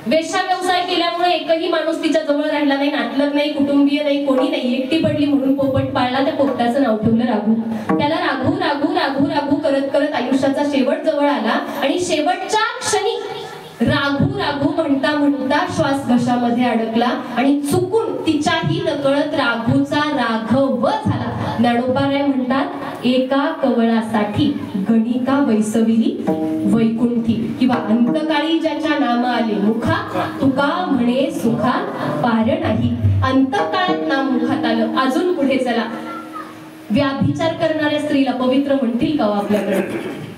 वेश्या व्यवसाय केल्यामुळे एकही माणूस तिच्या जवळ राहिला नाही, नातलग नाही, कुटुंबीय नाही, कोणी नाही, एकटी पडली म्हणून पोपट पाळला. त्या पोपटाचं नाव ठेवलं राघू. त्याला राघू राघू राघू राघू करत करत आयुष्याचा शेवट जवळ आला आणि शेवटच्या क्षणी राघू राघू म्हणता म्हणता श्वास घशामध्ये अडकला आणि चुकून तिच्याही नकळत राघूचा राघव झाला. ज्ञानोबाराय म्हणतात, एका कवळासाठी गणिका वैसविली वैकुंठी, किंवा अंतकाळी ज्याच्या नाम आले मुखा तुका म्हणे सुखा पार नाही. अंतकाळात नाम मुखात आलं. अजून पुढे चला, व्याभिचार करणाऱ्या स्त्रीला पवित्र म्हणतील का आपल्याकडे?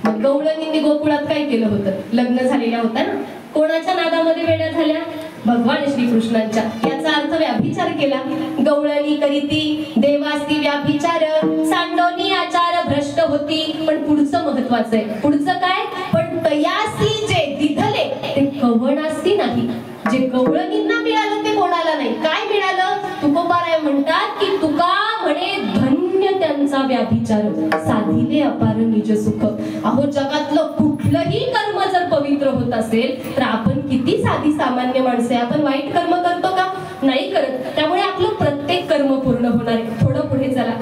मग गवळणींनी गोकुळात काय केलं होतं? लग्न झालेल्या होत्या ना, कोणाच्या नादामध्ये वेड्या झाल्या? भगवान श्रीकृष्णांच्या. याचा अर्थ व्याभिचार केला. गवळणी करीती देवास्ती व्याभिचार, सांडोनी आचार भ्रष्ट होती. पण पुढचं महत्वाचं आहे. पुढचं काय? पण तयासी जे दिधले ते कवणासी नाही. जे गवळणींना मिळालं ते कोणाला नाही. काय मिळालं? तुकोबाराय म्हणतात की तुका म्हणे धन्य त्यांचा व्याभिचार, साधिले अपार निज सुख. अहो, जगातलं कुठलंही कर्म जर पवित्र होत असेल तर आपण किती साधी सामान्य माणसे, आपण वाईट कर्म करतो का? नाही करत. त्यामुळे आपलं प्रत्येक कर्म पूर्ण होणार आहे. थोडं पुढे चला,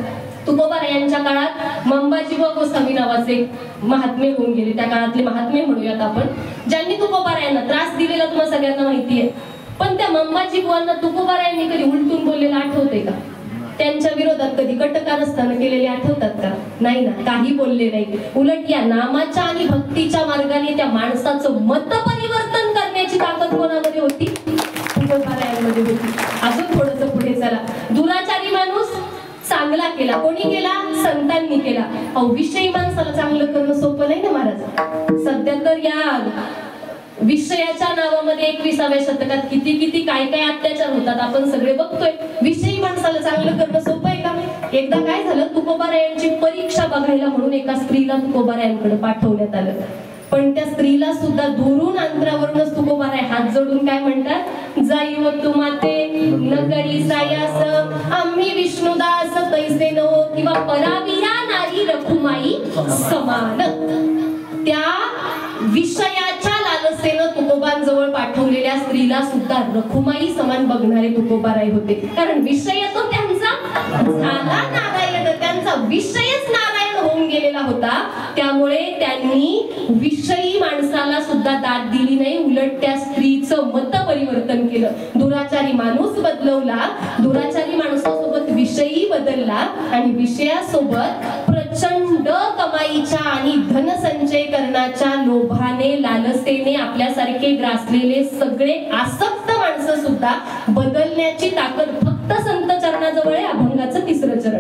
तुकोबारायांच्या काळात मंबाजीबुवा गोसावी नावाचे महात्मे होऊन गेले. त्या काळातले महात्मे म्हणूयात आपण, ज्यांनी तुकोबारायांना त्रास दिलेला तुम्हाला सगळ्यांना माहिती आहे. पण त्या मंबाजीबुवांना तुकोबारायांनी कधी उलटून बोललेलं आठवतंय का? त्यांच्या विरोधात कधी कटकारस्थान केलेले आठवतात का? नाही ना, काही बोलले नाही. उलट या नामाच्या आणि भक्तीच्या मार्गाने त्या माणसाचं मत परिवर्तन करण्याची ताकद कोणामध्ये होती? तुकोबारायांमध्ये होती. अजून थोडंसं पुढे चला, दुराचारी माणूस चांगला केला. कोणी केला? संतांनी केला. विषयी माणसाला चांगलं करणं सोपं नाही ना महाराज. सध्या तर या विषयाच्या नावामध्ये 21व्या शतकात किती किती काय काय अत्याचार होतात आपण सगळे बघतोय. विषयी माणसाला चांगलं करणं सोपं आहे का? एकदा काय झालं, तुकोबारायांची परीक्षा बघायला म्हणून एका स्त्रीला तुकोबारायांकडे पाठवण्यात आलं. पण त्या स्त्रीला सुद्धा दुरून अंतरावरूनच तुकोबाराय हात जोडून काय म्हणतात? जाईव तू माते नगरी सायास आम्ही विष्णुदास तैसे नो, किंवा परावीरा नारी रखुमाई समान. त्या विषयाच्या लालसेनं तुकोबांजवळ पाठवलेल्या स्त्रीला सुद्धा रखुमाई समान बघणारे तुकोबाराय होते. कारण विषय तो त्यांचा झाला नारायण, त्यांचा विषयच नारायण होऊन गेलेला होता. त्यामुळे त्यांनी विषयी माणसाला सुद्धा दाद दिली नाही, उलट त्या स्त्रीचं मत परिवर्तन केलं. दुराचारी माणूस बदलवला, दुराचारी माणसासोबत विषयी बदलला आणि विषयासोबत प्रचंड कमाईच्या आणि धनसंचय करण्याच्या लोभाने लालसेने आपल्यासारखे ग्रासलेले सगळे आसक्त माणसं सुद्धा बदलण्याची ताकद फक्त संत चरणाजवळ आहे. अभंगाचं 3रं चरण.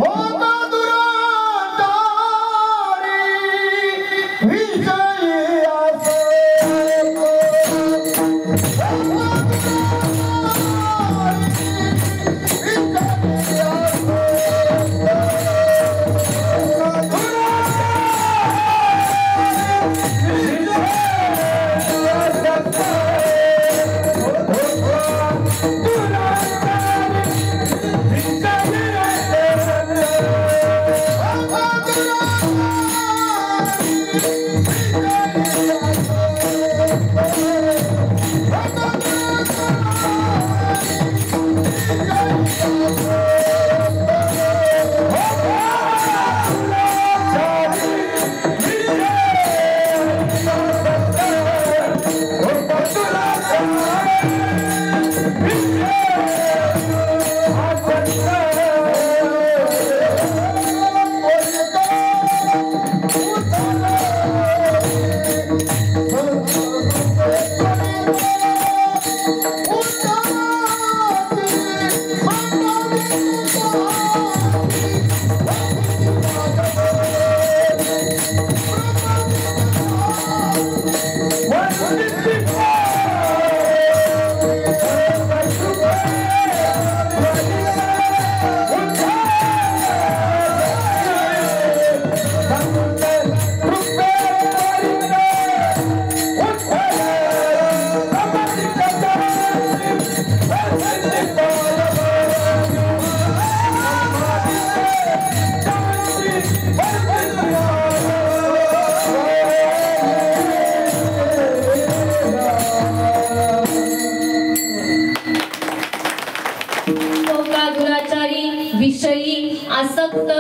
आसक्त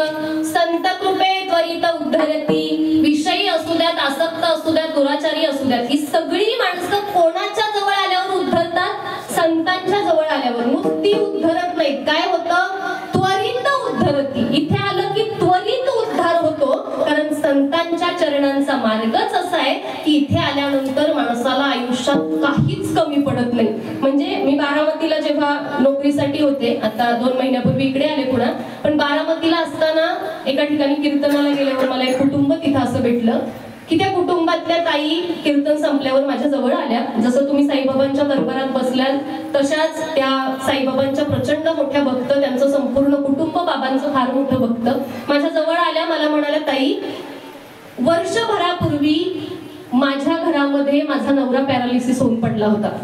संत कृपे त्वरित उद्धरती. विषयी असू द्यात, आसक्त असू द्यात, दुराचारी असू द्यात, ही सगळी माणसं कोणाच्या जवळ आल्यावर उद्धरतात? संतांच्या जवळ आल्यावर. नुसती उद्धरत नाहीत. काय होतं? त्वरित उद्धरती. इथे आलं की त्वरित उद्धार होतो. चरणांचा मार्गच असा आहे की इथे आल्यानंतर माणसाला आयुष्यात काहीच कमी पडत नाही. म्हणजे मी बारामतीला जेव्हा नोकरीसाठी होते, आता 2 महिन्यापूर्वी इकडे आले पुन्हा, पण बारामतीला असताना एका ठिकाणी कीर्तनाला गेल्यावर मला एक कुटुंब तिथं असं भेटलं की त्या कुटुंबातल्या ताई कीर्तन संपल्यावर माझ्या जवळ आल्या. जसं तुम्ही साईबाबांच्या दरबारात बसल्याल तशाच त्या साईबाबांच्या प्रचंड मोठ्या भक्त, त्यांचं संपूर्ण कुटुंब बाबांचं फार मोठं भक्त माझ्या जवळ आल्या. मला म्हणाल्या, ताई, वर्षभरापूर्वी माझ्या घरामध्ये माझा नवरा पॅरालिसिस होऊन पडला होता.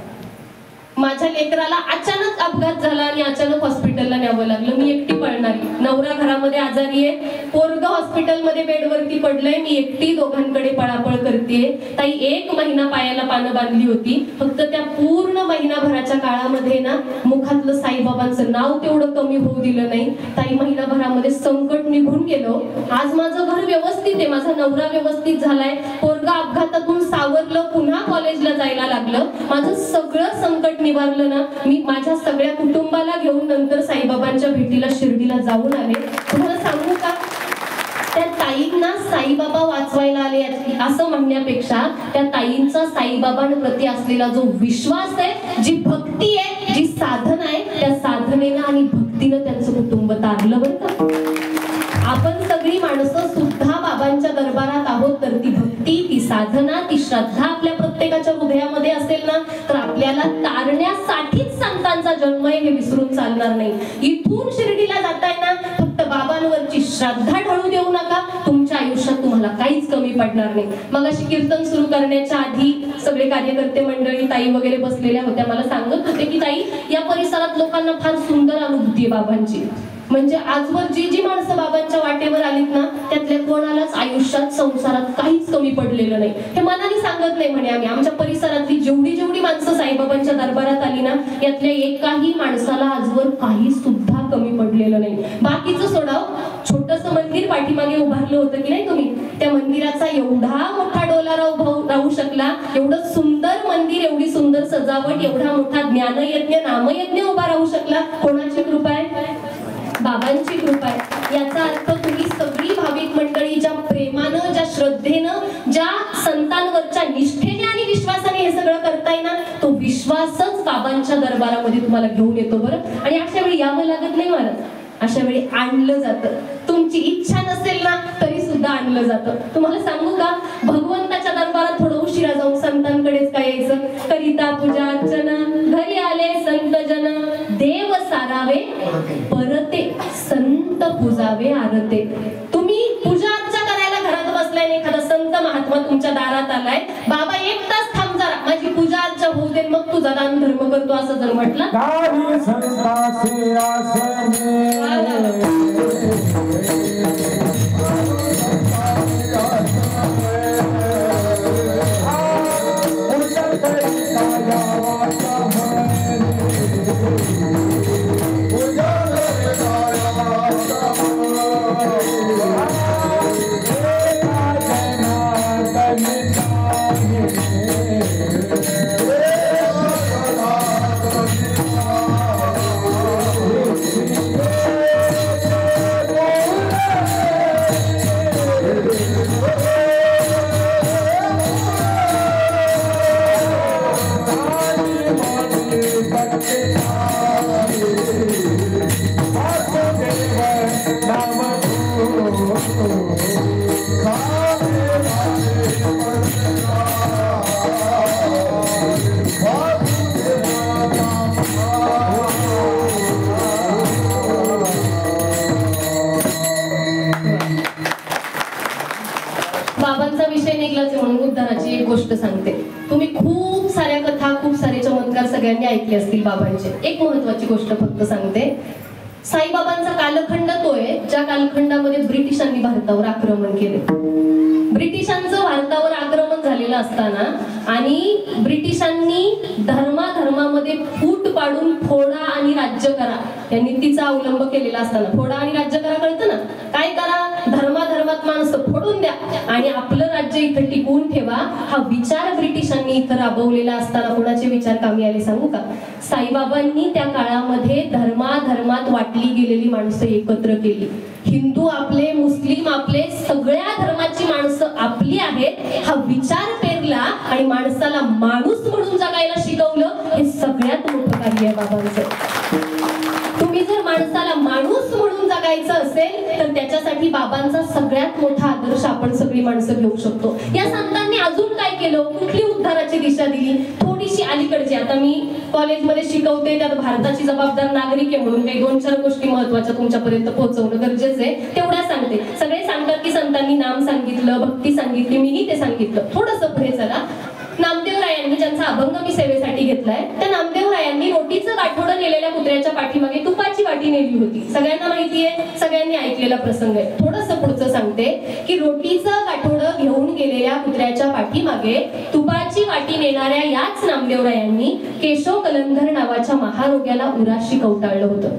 माझ्या लेकराला अचानक अपघात झाला आणि अचानक हॉस्पिटलला न्यावं लागलं. मी एकटी पळणारी, नवरा घरामध्ये आजारी आहे, पोरग हॉस्पिटलमध्ये बेडवरती पडलंय, मी एकटी दोघांकडे पळापळ करतेय. ताई 1 महिना पायाला पानं बांधली होती. फक्त त्या पूर्ण महिनाभराच्या काळामध्ये ना मुखातलं साईबाबांचं नाव तेवढं कमी होऊ दिलं नाही. ताई, महिनाभरामध्ये संकट निघून गेलो. आज माझं घर व्यवस्थित आहे, माझा नवरा व्यवस्थित झालाय, पोरगा अपघातातून सावरलं, पुन्हा कॉलेजला जायला लागलं, माझं सगळं संकट निवारलं ना. मी माझ्या सगळ्या कुटुंबाला घेऊन नंतर साईबाबांच्या भेटीला शिर्डीला जाऊन आले. तुम्हाला सांगू का, त्या ताईंना साईबाबा वाचवायला आले असं म्हणण्यापेक्षा त्या ताईंचा साईबाबांप्रती असलेला जो विश्वास आहे, जी भक्ती आहे, जी साधना आहे, त्या साधनेनं आणि भक्तीनं त्यांचं कुटुंब तारलं बरं का. आपण सगळी माणसं सुद्धा बाबांच्या दरबारात आहोत, तर ती भक्ती, ती साधना, ती श्रद्धा आपल्या प्रत्येकाच्या हृदयामध्ये असेल ना, तर आपल्याला तारण्यासाठीच संतांचा जन्म आहे हे विसरून चालणार नाही. इथून शिर्डीला जाताय ना, फक्त बाबांवरची श्रद्धा ढळू देऊ नका, तुमच्या आयुष्यात तुम्हाला काहीच कमी पडणार नाही. मग अशी कीर्तन सुरू करण्याच्या आधी सगळे कार्यकर्ते मंडळी, ताई वगैरे बसलेल्या होत्या, मला सांगत होते की ताई, या परिसरात लोकांना फार सुंदर अनुभूती आहे बाबांची. म्हणजे आजवर जी जी माणसं बाबांच्या वाटेवर आलीत ना, त्यातल्या कोणालाच आयुष्यात संसारात काहीच कमी पडलेलं नाही. हे मनाने सांगत नाही म्हणे आम्ही, आमच्या परिसरातली जेवढी जेवढी माणसं साईबाबांच्या दरबारात आली ना, यातल्या एकाही माणसाला आजवर काही सुद्धा कमी पडलेलं नाही. बाकीचं सोडाव, छोटंसं मंदिर पाठीमागे उभारलं होतं की नाही तुम्ही, त्या मंदिराचा एवढा मोठा डोलारा उभा राहू शकला, एवढं सुंदर मंदिर, एवढी सुंदर सजावट, एवढा मोठा ज्ञानयज्ञ, नामयज्ञ उभा राहू शकला, कोणाची कृपा आहे? बाबांची कृपा आहे. याचा अर्थ तुम्ही सगळी भाविक मंडळी ज्या प्रेमानं, ज्या श्रद्धेनं, ज्या संतांवरच्या निष्ठेने आणि विश्वासाने हे सगळं करताय ना, तो विश्वासच बाबांच्या दरबारामध्ये तुम्हाला घेऊन येतो बरं. आणि अशा वेळी यावं लागत नाही महाराज, अशा वेळी आणलं जातं. तुमची इच्छा नसेल ना तरी सुद्धा आणलं जातं. तुम्हाला सांगू का, भगवंताच्या दरबारात थोडं उशिरा जाऊन संतांकडेच काय यायचं, करिता पूजा अर्चना, घरी आले संत जन, देव सारावे परते, संत पूजावे आरते. तुम्ही पूजा अर्चा करायला घरात बसलाय, एखादा संत महात्मा तुमच्या दारात आलाय, बाबा 1 तास थांब जरा, माझी पूजा अर्चा होऊ दे, मग तुझा दान धर्म करतो, असं जर म्हटलं, बाबांचा विषय निघलाच म्हणून उद्धाराची एक गोष्ट सांगते. तुम्ही खूप साऱ्या कथा, खूप सारे चमत्कार सगळ्यांनी ऐकले असतील बाबांचे. एक महत्वाची गोष्ट फक्त सांगते. साईबाबांचा कालखंड तो आहे ज्या कालखंडामध्ये ब्रिटिशांनी भारतावर आक्रमण केले. ब्रिटिशांचं भारतावर आक्रमण झालेलं असताना आणि ब्रिटिशांनी धर्माधर्मामध्ये फूट पाडून फोडा आणि राज्य करा या नीतीचा अवलंब केलेला असताना, फोडा आणि राज्य करा कळतं ना, काय करा, धर्माधर्मात माणसं फोडून द्या आणि आपलं राज्य इथं टिकवून ठेवा, हा विचार ब्रिटिशांनी इथं राबवलेला असताना कोणाचे विचार कामी आले सांगू का? साईबाबांनी त्या काळामध्ये धर्माधर्मात वाटली गेलेली माणसं एकत्र केली. हिंदू आपले, मुस्लिम आपले, सगळ्या धर्माची माणसं आपली आहेत हा विचार पेरला आणि माणसाला माणूस म्हणून जगायला शिकवलं. हे सगळ्यात मोठं कार्य आहे बाबांचं. तुम्ही जर माणसाला माणूस म्हणून जगायचं असेल तर त्याच्यासाठी बाबांचा सगळ्यात मोठा आदर्श आपण सगळी माणसं घेऊ शकतो. या संतांनी अजून काय केलं, कुठली उद्धाराची दिशा दिली, थोडीशी अलीकडची. आता मी कॉलेजमध्ये शिकवते, त्यात भारताची जबाबदार नागरिक आहे म्हणून काही 2-4 गोष्टी महत्वाच्या तुमच्यापर्यंत पोहोचवणं गरजेचं आहे, तेवढ्या सांगते. सगळे सांगतात की संतांनी नाम सांगितलं, भक्ती सांगितली, मीही ते सांगितलं. थोडंसं पुढे चला. नामदेवरायांनी, ज्यांचा अभंग मी सेवेसाठी घेतलाय, त्या नामदेवरायांनी रोटीचं गाठोडं नेलेल्या कुत्र्याच्या पाठीमागे तुपाची वाटी नेली होती. सगळ्यांना माहिती आहे, सगळ्यांनी ऐकलेला प्रसंग आहे. थोडंसं पुढचं सांगते की रोटीचं गाठोडं घेऊन गेलेल्या कुत्र्याच्या पाठीमागे तुपाची वाटी नेणाऱ्या याच नामदेवरायांनी केशव कलंदर नावाच्या महारोग्याला उराशी कवटाळलं होतं.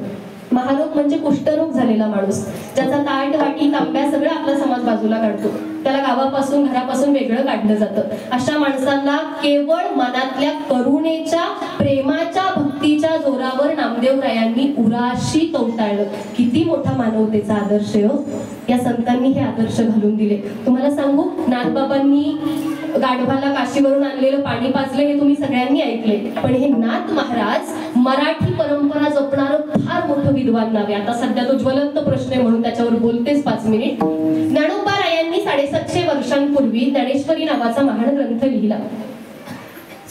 महारोग म्हणजे कुष्ठरोग झालेला माणूस, ज्याचा ताट, वाटी, तांब्या सगळं आपला समाज बाजूला काढतो, त्याला गावापासून, घरापासून वेगळं काढलं जातं. अशा माणसांना केवळ मनातल्या करुणेच्या, प्रेमाच्या, भक्तीच्या जोरावर नामदेवरायांनी उराशी कवटाळलं. किती मोठा मानवतेचा आदर्श आहे हो. या संतांनी हे आदर्श घालून दिले. तुम्हाला सांगू, नाथबाबांनी गाढवाला काशीवरून आणलेलं पाणी पाजलं हे तुम्ही सगळ्यांनी ऐकले, पण हे नाथ महाराज मराठी परंपरा जपणारं फार मोठं विद्वान नाव आहे. आता सध्या तो ज्वलंत प्रश्न आहे म्हणून त्याच्यावर बोलतेच 5 मिनिट. ज्ञानोबा रायांनी 750 वर्षांपूर्वी ज्ञानेश्वरी नावाचा महान ग्रंथ लिहिला.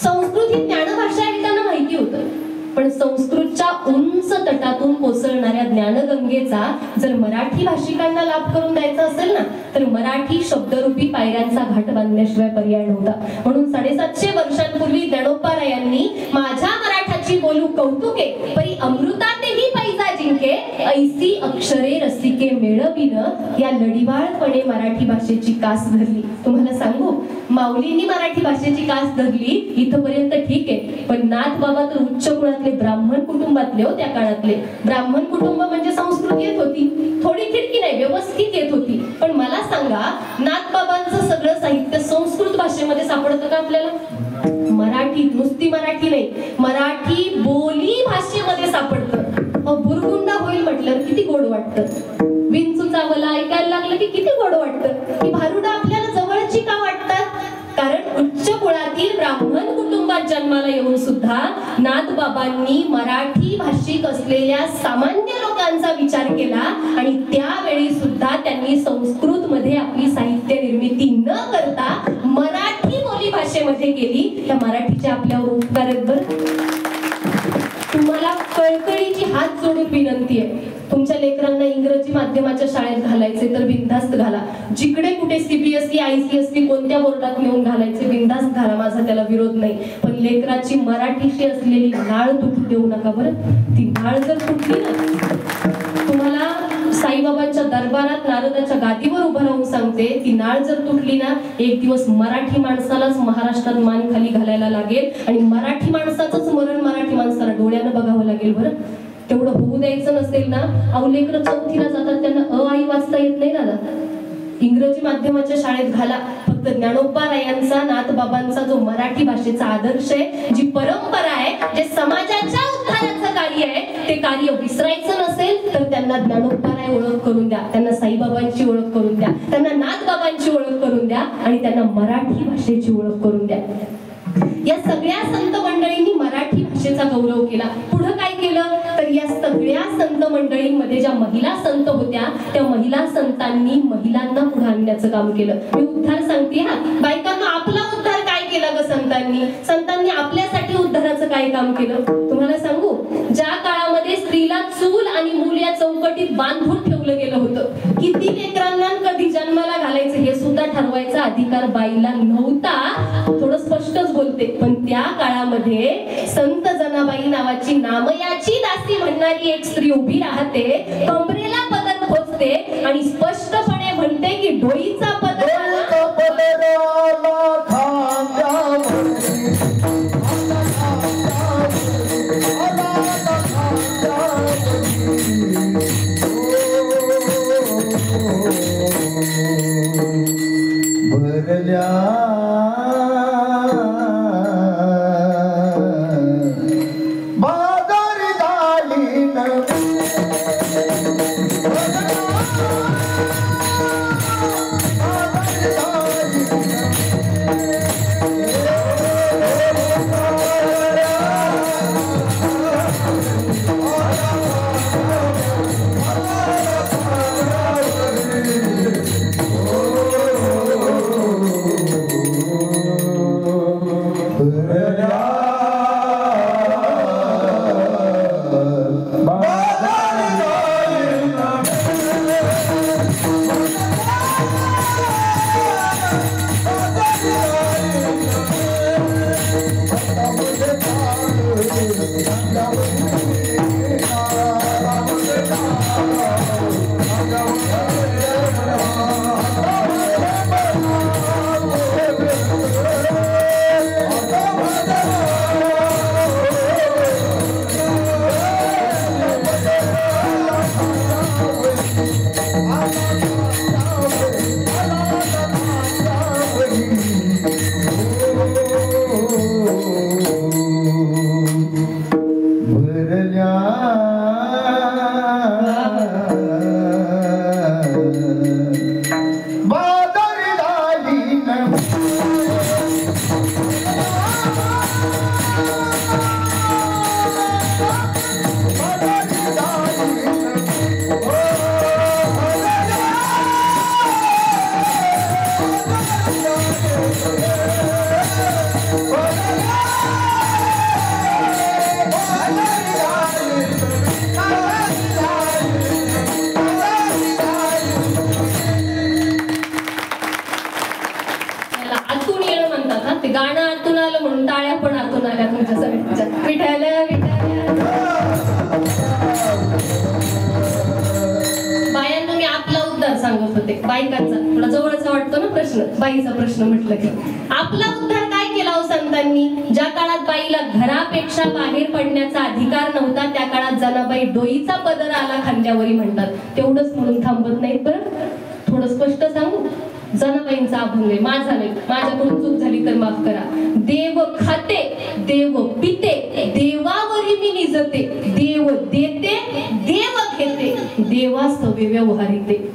संस्कृत ही ज्ञानभाषा आहे त्यांना माहिती होतं, पण संस्कृतच्या उंच तटातून कोसळणाऱ्या ज्ञानगंगेचा जर मराठी भाषिकांना लाभ करून द्यायचा असेल ना, तर मराठी शब्दरूपी पायऱ्यांचा घाट बांधण्याशिवाय पर्याय नव्हता. म्हणून 750 वर्षांपूर्वी ज्ञानोबा-रायांनी माझ्या मराठाची बोलू कौतुके परी अमृतातेही पैजा जिंके ऐसी अक्षरे रसिके मेळविन या लढिवाळपणे मराठी भाषेची कास धरली. तुम्हाला सांगू, माऊलींनी मराठी भाषेची कास धरली इथपर्यंत ठीक आहे, पण नाथबाबा तर उच्च कुळातले ब्राह्मण कुटुंबातले हो. त्या काळातले ब्राह्मण कुटुंब म्हणजे संस्कृत येत होती, थोडी खिडकी नाही, व्यवस्थित येत होती. पण मला सांगा, नाथबाबांचं सगळं साहित्य संस्कृत भाषेमध्ये सापडतं का आपल्याला? मराठीत, नुसती मराठी नाही, मराठी बोली भाषेमध्ये सापडतं. बुरगुंडा होईल म्हटल्यावर किती गोड वाटतं. विंचुचावला ऐकायला लागलं की किती गोड वाटतं. ही भारुडं आपल्याला जवळची का वाटतात? कारण उच्च कुळातील ब्राह्मण कुटुंबात जन्माला येऊन सुद्धा नाथबाबांनी मराठी भाषिक असलेल्या सामान्य लोकांचा विचार केला आणि त्यावेळी सुद्धा त्यांनी संस्कृत मध्ये आपली साहित्य निर्मिती न करता मराठी बोली भाषेमध्ये केली. त्या मराठीच्या आपल्यावर उपकार आहेत बरं. तुम्हाला कळकळीची हात जोडून विनंती आहे, तुमच्या लेकरांना इंग्रजी माध्यमाच्या शाळेत घालायचे तर बिनधास्त घाला. जिकडे कुठे सीबीएसई, आयसीएसई कोणत्या बोर्डात नेऊन घालायचे बिनधास्त घाला, माझा त्याला विरोध नाही. पण लेकराची मराठीशी असलेली नाळ तुटू देऊ नका बरं. ती नाळ जर तुटली ना, तुम्हाला साईबाबांच्या दरबारात नारदाच्या गादीवर उभं राहून सांगते, ती नाळ जर तुटली ना, एक दिवस मराठी माणसालाच महाराष्ट्रात मान खाली घालायला लागेल आणि मराठी माणसाचंच मरण मराठी माणसाला डोळ्यानं बघावं लागेल बरं. तेवढं होऊ द्यायचं नसेल ना. अहो, लेकरं 4थीला जातात, त्यांना अ आई वाचता येत नाही दादा. इंग्रजी माध्यमाच्या शाळेत घाला. फक्त ज्ञानोबा-रायांचा, नाथबाबांचा जो मराठी भाषेचा आदर्श आहे, जी परंपरा आहे, जे समाजाच्या उद्धाराचं कार्य आहे, ते कार्य विसरायचं नसेल तर त्यांना ज्ञानोबा-राय ओळख करून द्या, त्यांना साईबाबांची ओळख करून द्या, त्यांना नाथबाबांची ओळख करून द्या आणि त्यांना मराठी भाषेची ओळख करून द्या. या सगळ्या संत मंडळींनी मराठी भाषेचा गौरव केला. पुढे काय केलं तर या सगळ्या संत मंडळींमध्ये ज्या महिला संत होत्या, त्या महिला संतांनी महिलांना पुढे आणण्याचं काम केलं. मी उद्धार सांगते हा, बायकांना आपला उद्धार काय केला ग संतांनी? संतांनी आपल्यासाठी उद्धाराचं काय काम केलं तुम्हाला सांगू. ज्या काळामध्ये स्त्रीला चूल आणि मूल या चौकटीत बांधून ठेवलं गेलं होतं, किती लेकरांना कधी जन्माला घालायचं हे सुद्धा ठरवायचा अधिकार बाईला नव्हता. थोडं स्पष्टच बोलते, पण त्या काळामध्ये संत जनाबाई नावाची नामयाची दासी म्हणणारी एक स्त्री उभी राहते, कमरेला पदर खोचते आणि स्पष्टपणे म्हणते की डोईचा पदर बाजार झाली न बायकांचा थोडा जवळचा वाटतो ना प्रश्न, बाईचा प्रश्न म्हटलं की आपला उद्धार काय केला हो संतांनी? ज्या काळात बाईला घरापेक्षा बाहेर पडण्याचा अधिकार नव्हता त्या काळात जनाबाई डोईचा पदर आला खांद्यावरी म्हणतात. तेवढंच म्हणून थांबत नाहीत. बरं थोडं स्पष्ट सांगू, जनाबाईंचा अभंग आहे. माझा नाही, माझ्याकडून चूक झाली तर माफ करा. देव खाते देव पिते देवावरी मी निजते, देव देते देव घेते देवास्तवे व्यवहारिते.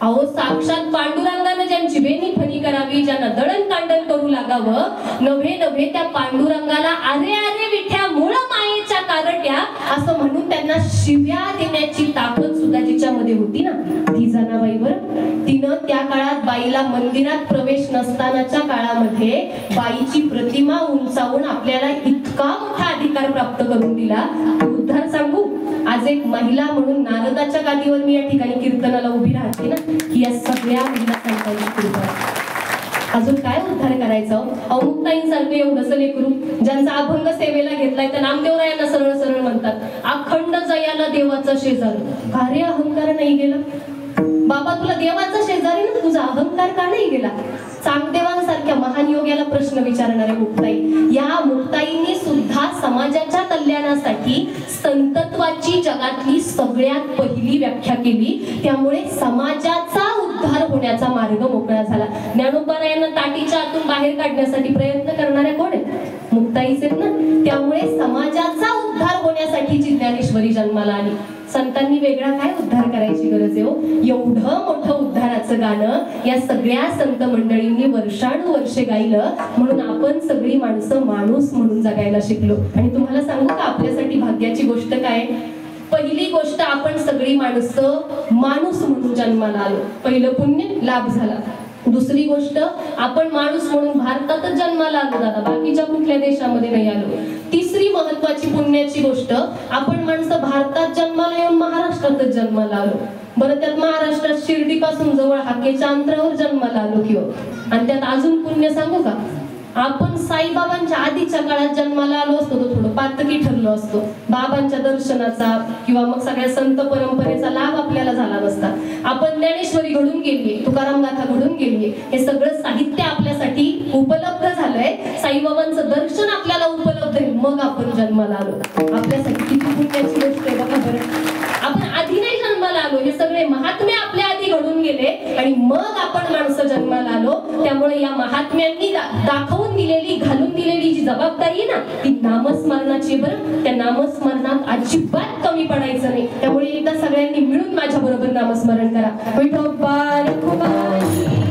अहो साक्षात पांडुरंगानं ज्यांची बेनी फणी करावी, ज्यांना दळण कांडण करू लागावं, नव्हे नव्हे त्या पांडुरंगाला अरे अरे विठ्या मूळ मायेच्या कारट्या असं म्हणून त्यांना शिव्या देण्याची ताकद सुद्धा जिच्यामध्ये होती ना, ती जनाबाईवर. तिनं त्या काळात बाईला मंदिरात प्रवेश नसतानाच्या काळामध्ये बाईची प्रतिमा उंचावून आपल्याला इतका मोठा अधिकार प्राप्त करून दिला. उद्धार सांगू, आज एक महिला म्हणून नारदाच्या गादीवर मी या ठिकाणी कीर्तनाला उभी राहते ना, की या सगळ्या महिला सांगतायची कृपा. अजून काय उद्धार करायचा? अमुक्ताईंसारखं एवढंसं लेकरू ज्यांचा अभंग सेवेला घेतलाय त्या नामदेवरायांना सरळ सरळ म्हणतात, अखंड जयाला देवाचा शेजार. कार्य अहंकार नाही गेला बाबा, तुला देवाचा शेजारी ना, तुझा अहंकार का नाही गेला? चांगदेवांसारख्या महान योग्याला प्रश्न विचारणाऱ्या मुक्ताई, या मुक्ताईंनी सुद्धा समाजाच्या कल्याणासाठी संतत्वाची जगातली सगळ्यात पहिली व्याख्या केली. त्यामुळे समाजाचा उद्धार होण्याचा मार्ग मोकळा झाला. ज्ञानोबारायांना ताटीच्या आतून बाहेर काढण्यासाठी प्रयत्न करणाऱ्या कोण आहेत? मुक्ताईच आहेत ना. त्यामुळे समाजाचा उद्धार होण्यासाठीची ज्ञानेश्वरी जन्माला आली. संतांनी वेगळा काय उद्धार करायची गरज आहे हो? एवढं मोठं उद्धाराचं गाणं या सगळ्या संत मंडळींनी वर्षानुवर्षे गायलं, म्हणून आपण सगळी माणसं माणूस म्हणून जगायला शिकलो. आणि तुम्हाला सांगू का आपल्यासाठी भाग्याची गोष्ट काय? पहिली गोष्ट, आपण सगळी माणसं माणूस म्हणून जन्माला आलो, पहिलं पुण्य लाभ झाला. दुसरी गोष्ट, आपण माणूस म्हणून भारतातच जन्माला आलो दादा, बाकीच्या कुठल्या देशामध्ये नाही आलो. तिसरी महत्वाची पुण्याची गोष्ट, आपण माणसं भारतात जन्माला येऊन महाराष्ट्रातच जन्माला आलो. बरं त्यात महाराष्ट्रात शिर्डीपासून जवळ हाकेच्या अंतरावर जन्माला आलो किंवा. आणि त्यात अजून पुण्य सांगू का, आपण साईबाबांच्या आधीच्या काळात जन्माला आलो असतो तर थोडं पातकी ठरलो असतो. बाबांच्या दर्शनाचा किंवा मग सगळ्या संत परंपरेचा लाभ आपल्याला झाला नसता. आपण ज्ञानेश्वरी घडून गेलीये, तुकाराम गाथा घडून गेलीये, हे सगळं साहित्य आपल्यासाठी उपलब्ध झालंय. साईबाबांचं दर्शन आपल्याला उपलब्ध आहे, मग आपण जन्माला आलो. आपल्यासाठी किती पुण्याची गोष्ट आहे बघा बरं. आपण आधी नाही जन्माला आलो, हे सगळे महात्मे आपल्या आधी घडून गेले आणि मग आपण माणसं जन्माला आलो. त्यामुळे या महात्म्यांनी दाखवून दिलेली, घालून दिलेली जी जबाबदारी आहे ना, ती नामस्मरणाची. बरं त्या नामस्मरणात अजिबात कमी पडायचं नाही. त्यामुळे एकदा सगळ्यांनी मिळून माझ्या बरोबर नामस्मरण करा. विठोबा रखुमाई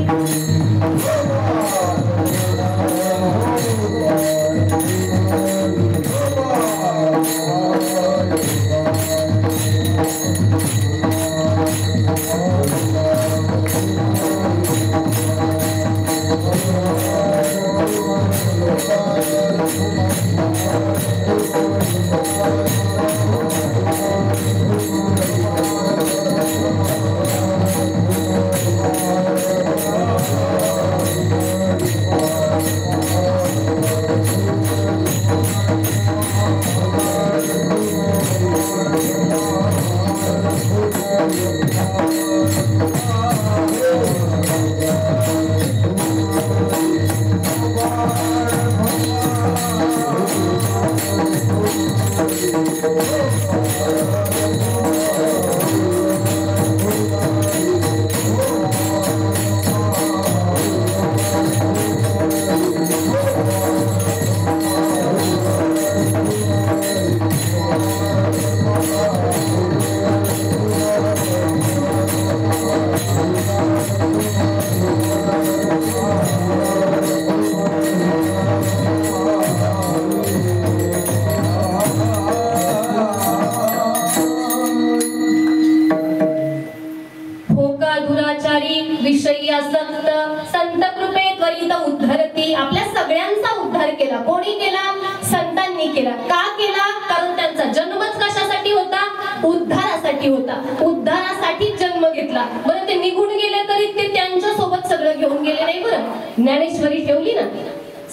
केला. कोणी केला? संतांनी केला. का केला? कारण त्यांचा जन्मच कशासाठी होता? उद्धारासाठी होता. उद्धारासाठी जन्म घेतला. बरं ते निघून गेले तरी ते त्यांच्या सोबत सगळं घेऊन गेले नाही. बरं ज्ञानेश्वरी ठेवली ना,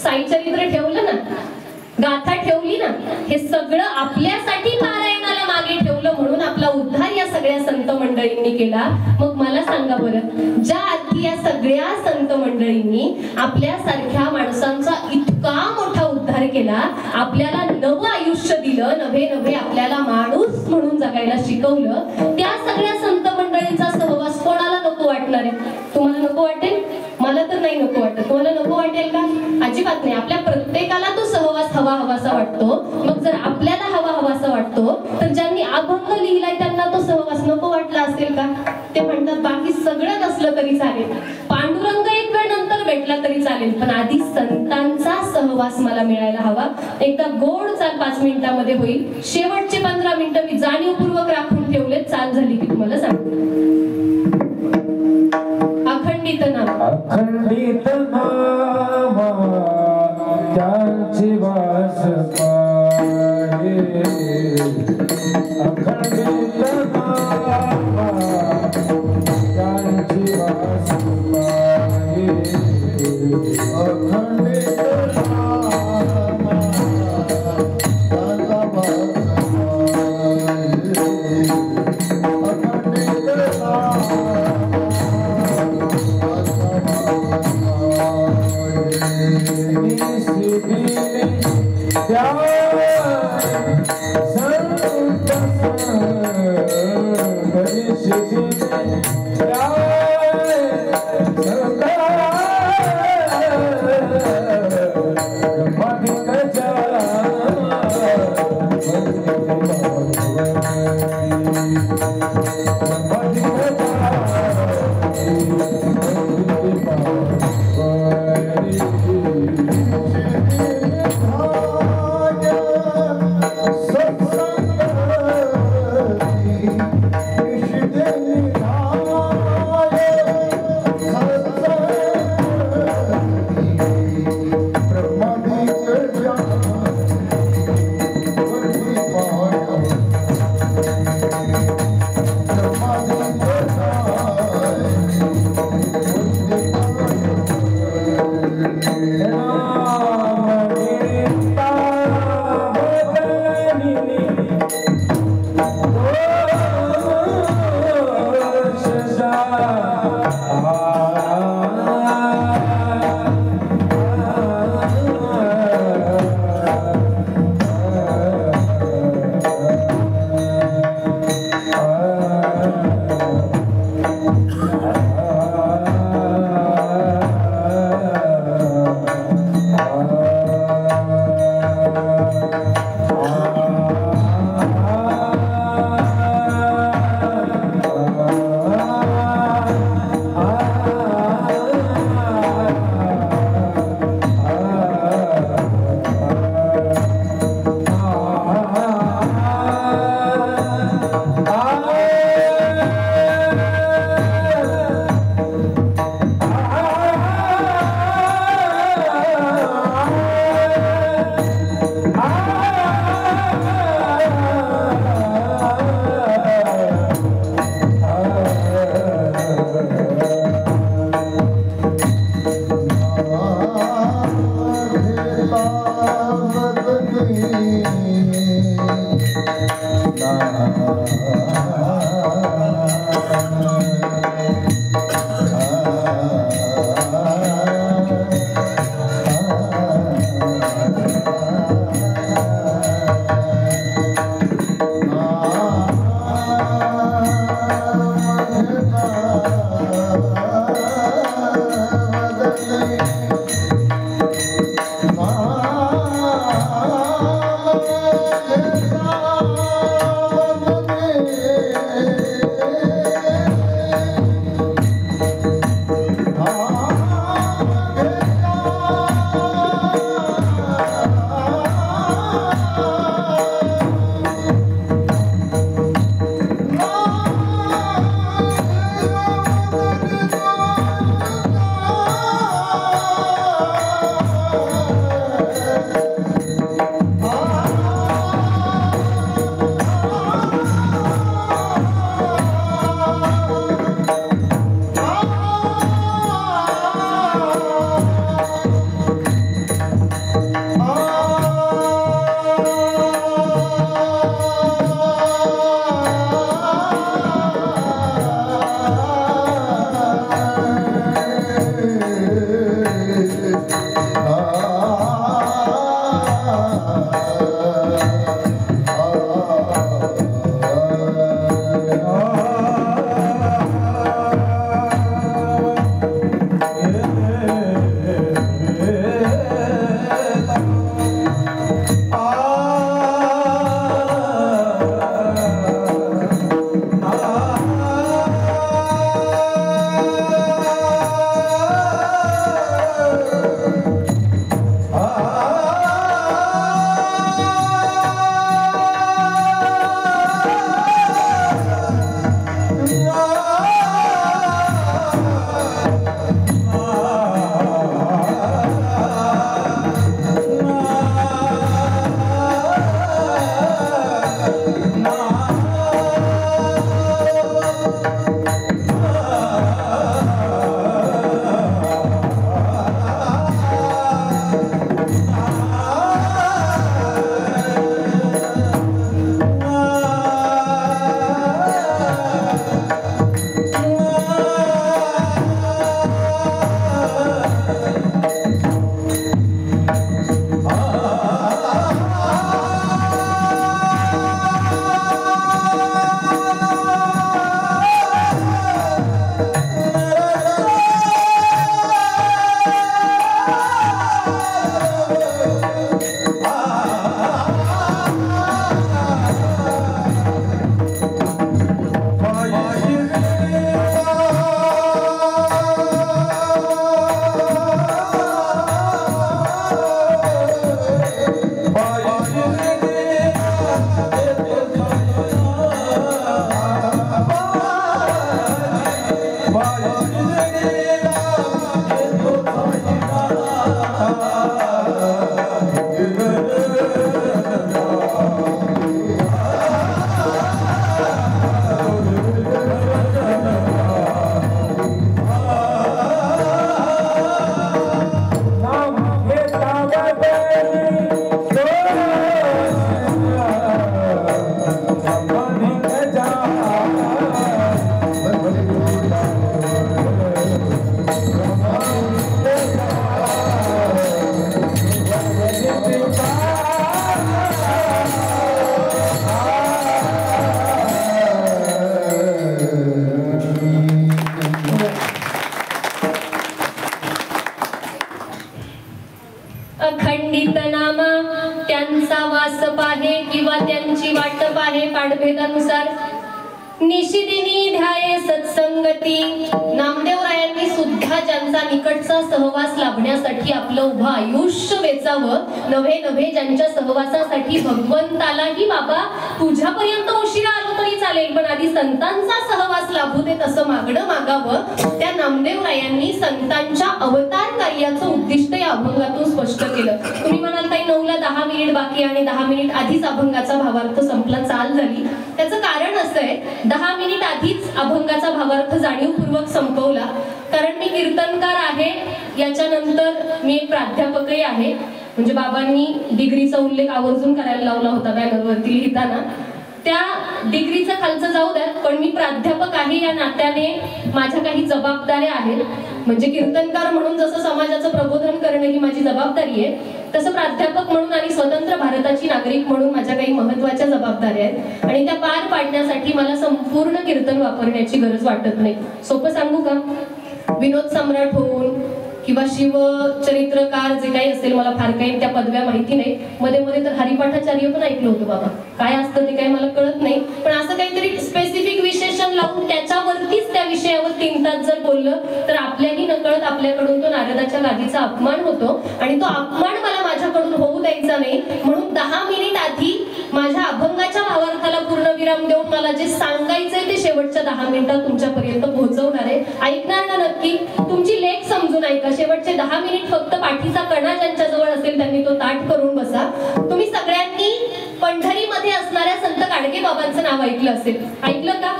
साईचरित्र ठेवलं ना, गाथा ठेवली ना, हे सगळं आपल्यासाठी पारायणाला मागे ठेवलं म्हणून आपला उद्धार या सगळ्या संत मंडळींनी केला. मग मला सांगा बरं, ज्या अर्थी या सगळ्या संत मंडळींनी आपल्यासारख्या माणसांचा इतका मोठा उद्धार केला, आपल्याला नवं आयुष्य दिलं, नवे नवे आपल्याला माणूस म्हणून जगायला शिकवलं, त्या सगळ्या संत मंडळींचा सहवास कोणाला नको वाटणार आहे? तुम्हाला नको वाटेल? मला तर नाही नको वाटत. तुम्हाला नको वाटेल का? अजिबात नाही. आपल्या प्रत्येकाला तो सहवास हवा हवासा वाटतो. मग जर आपल्याला हवा हवासा वाटतो तर ज्यांनी अभंग लिहिलाय त्यांना तो सहवास नको वाटला असेल का? ते म्हणतात बाकी सगळं नसलं तरी चालेल, पांडुरंग एक वेळ नंतर भेटला तरी चालेल, पण आधी संतांचा सहवास मला मिळायला हवा. एकदा गोड चाल 5 मिनिटांमध्ये होईल. शेवटचे 15 मिनिटं मी जाणीवपूर्वक राखून ठेवले. चाल झाली की तुम्हाला सांगते. अखंडित नाम, अखंडित नाम त्यांची वास पाहे, अखंडित नाम त्यांची वास पाहे, अखंडित नाम त्यांचा वास पाहे, अखंडित नाम पाठभेदानुसार निशिदिनी ध्याये सत्संगती. नामदेवरायांनी सुद्धा ज्यांचा निकटचा सहवास लाभण्यासाठी आपलं उभं आयुष्य वेचावं, नव्हे नव्हे ज्यांच्या सहवासासाठी भगवंतालाही बाबा तुझ्यापर्यंत उशिरा आलो तरी चालेल पण आधी संतांचा सहवास लाभू दे तसं मागणं मागावं, त्या नामदेवरायांनी संतांच्या अवतार कार्याचं उद्दिष्ट या अभंगातून स्पष्ट केलं. तुम्ही म्हणाल ताई 9ला 10 मिनिट बाकी आणि 10 मिनिट आधीच अभंगाचा भावार्थ संपला, चाल झाली. त्याचं कारण असं आहे, 10 मिनिट आधीच अभंगाचा भावार्थ जाणीवपूर्वक संपवला, कारण मी कीर्तनकार आहे, याच्यानंतर मी एक प्राध्यापकही आहे. म्हणजे बाबांनी डिग्रीचा उल्लेख आवर्जून करायला लावला होता बॅनरवरती लिहिताना. त्या डिग्रीचं खालचं जाऊ द्या, पण मी प्राध्यापक आहे या नात्याने माझ्या काही जबाबदाऱ्या आहेत. म्हणजे कीर्तनकार म्हणून जसं समाजाचं प्रबोधन करणं ही माझी जबाबदारी आहे, तसं प्राध्यापक म्हणून आणि स्वतंत्र भारताची नागरिक म्हणून माझ्या काही महत्त्वाच्या जबाबदाऱ्या आहेत आणि त्या पार पाडण्यासाठी मला संपूर्ण कीर्तन वापरण्याची गरज वाटत नाही. सोपं सांगू का? विनोद सम्राट होऊन किंवा शिवचरित्रकार जे काही असेल, मला फार काही त्या पदव्या माहिती नाही. मध्ये मध्ये तर हरिपाठाचार्य पण ऐकलं होतं बाबा, काय असतं ते काही मला कळत नाही, पण असं काहीतरी स्पेसिफिक विशेषण लावून त्याच्यावरतीच त्या विषयावर 3 तास जर बोललं तर आपल्याही नकळत आपल्याकडून तो नारदाच्या गादीचा अपमान होतो आणि तो अपमान मला माझ्याकडून होऊ द्यायचा नाही. म्हणून 10 मिनिट आधी माझ्या अभंगाच्या भावार्थाला पूर्ण विराम देऊन मला जे सांगायचंय ते शेवटच्या 10 मिनिटात तुमच्यापर्यंत पोहोचवणार आहे. ऐकणार ना नक्की? तुमची लेख समजून ऐका. शेवटचे 10 मिनिट फक्त पाठीचा कणा ज्यांच्या जवळ असेल त्यांनी तो ताट करून बसा. तुम्ही सगळ्यांनी पंढरीमध्ये असणाऱ्या संत गाडगे बाबांचं नाव ऐकलं असेल. ऐकलं का?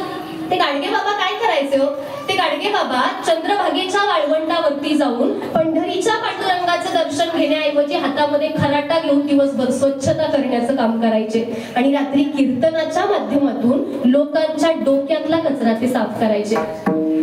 ते गाडगे बाबा काय करायचे हो? ते गाडगे बाबा चंद्रभागेच्या वाळवंटावरती जाऊन पंढरीच्या पांडुरंगाचं दर्शन घेण्याऐवजी हातामध्ये खराटा घेऊन दिवसभर स्वच्छता करण्याचं काम करायचे आणि रात्री कीर्तनाच्या माध्यमातून लोकांच्या डोक्यातला कचरा ते साफ करायचे.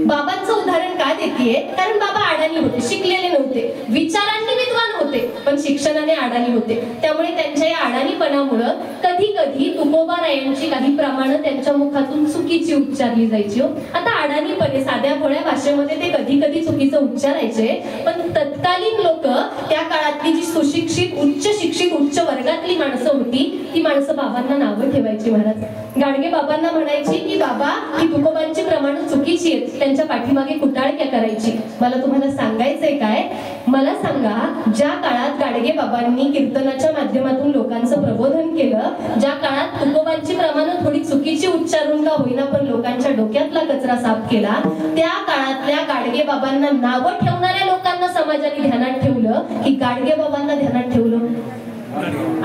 बाबांचं उदाहरण का देतेय? कारण बाबा अडाणी होते, शिकलेले नव्हते, विचारांनी विद्वान होते पण शिक्षणाने अडाणी होते. त्यामुळे त्यांच्या या अडाणीपणामुळं कधी कधी तुकोबारायांची काही प्रमाणं त्यांच्या मुखातून चुकीची उच्चारली जायची. आता अडाणीपणे साध्या भोळ्या भाषेमध्ये ते कधी कधी चुकीचं उच्चारायचे, पण तत्कालीन लोक त्या काळातली जी सुशिक्षित उच्च शिक्षित उच्च वर्गातली माणसं होती ती माणसं बाबांना नावं ठेवायची. महाराज गाडगे बाबांना म्हणायची की बाबा ही तुकोबांची प्रमाणं चुकीची आहेत, त्यांच्या पाठीमागे कुटाळक्या करायची. मला तुम्हाला सांगायचंय काय? मला सांगा, ज्या काळात गाडगे बाबांनी कीर्तनाच्या माध्यमातून लोकांचं प्रबोधन केलं, ज्या काळात तुकोबांची प्रमाणं थोडी चुकीची उच्चारून का होईना पण लोकांच्या डोक्यातला कचरा साफ केला, त्या काळातल्या गाडगे बाबांना नावं ठेवणाऱ्या लोकांना समाजाने ध्यानात ठेवलं की गाडगे बाबांना ध्यानात ठेवलं?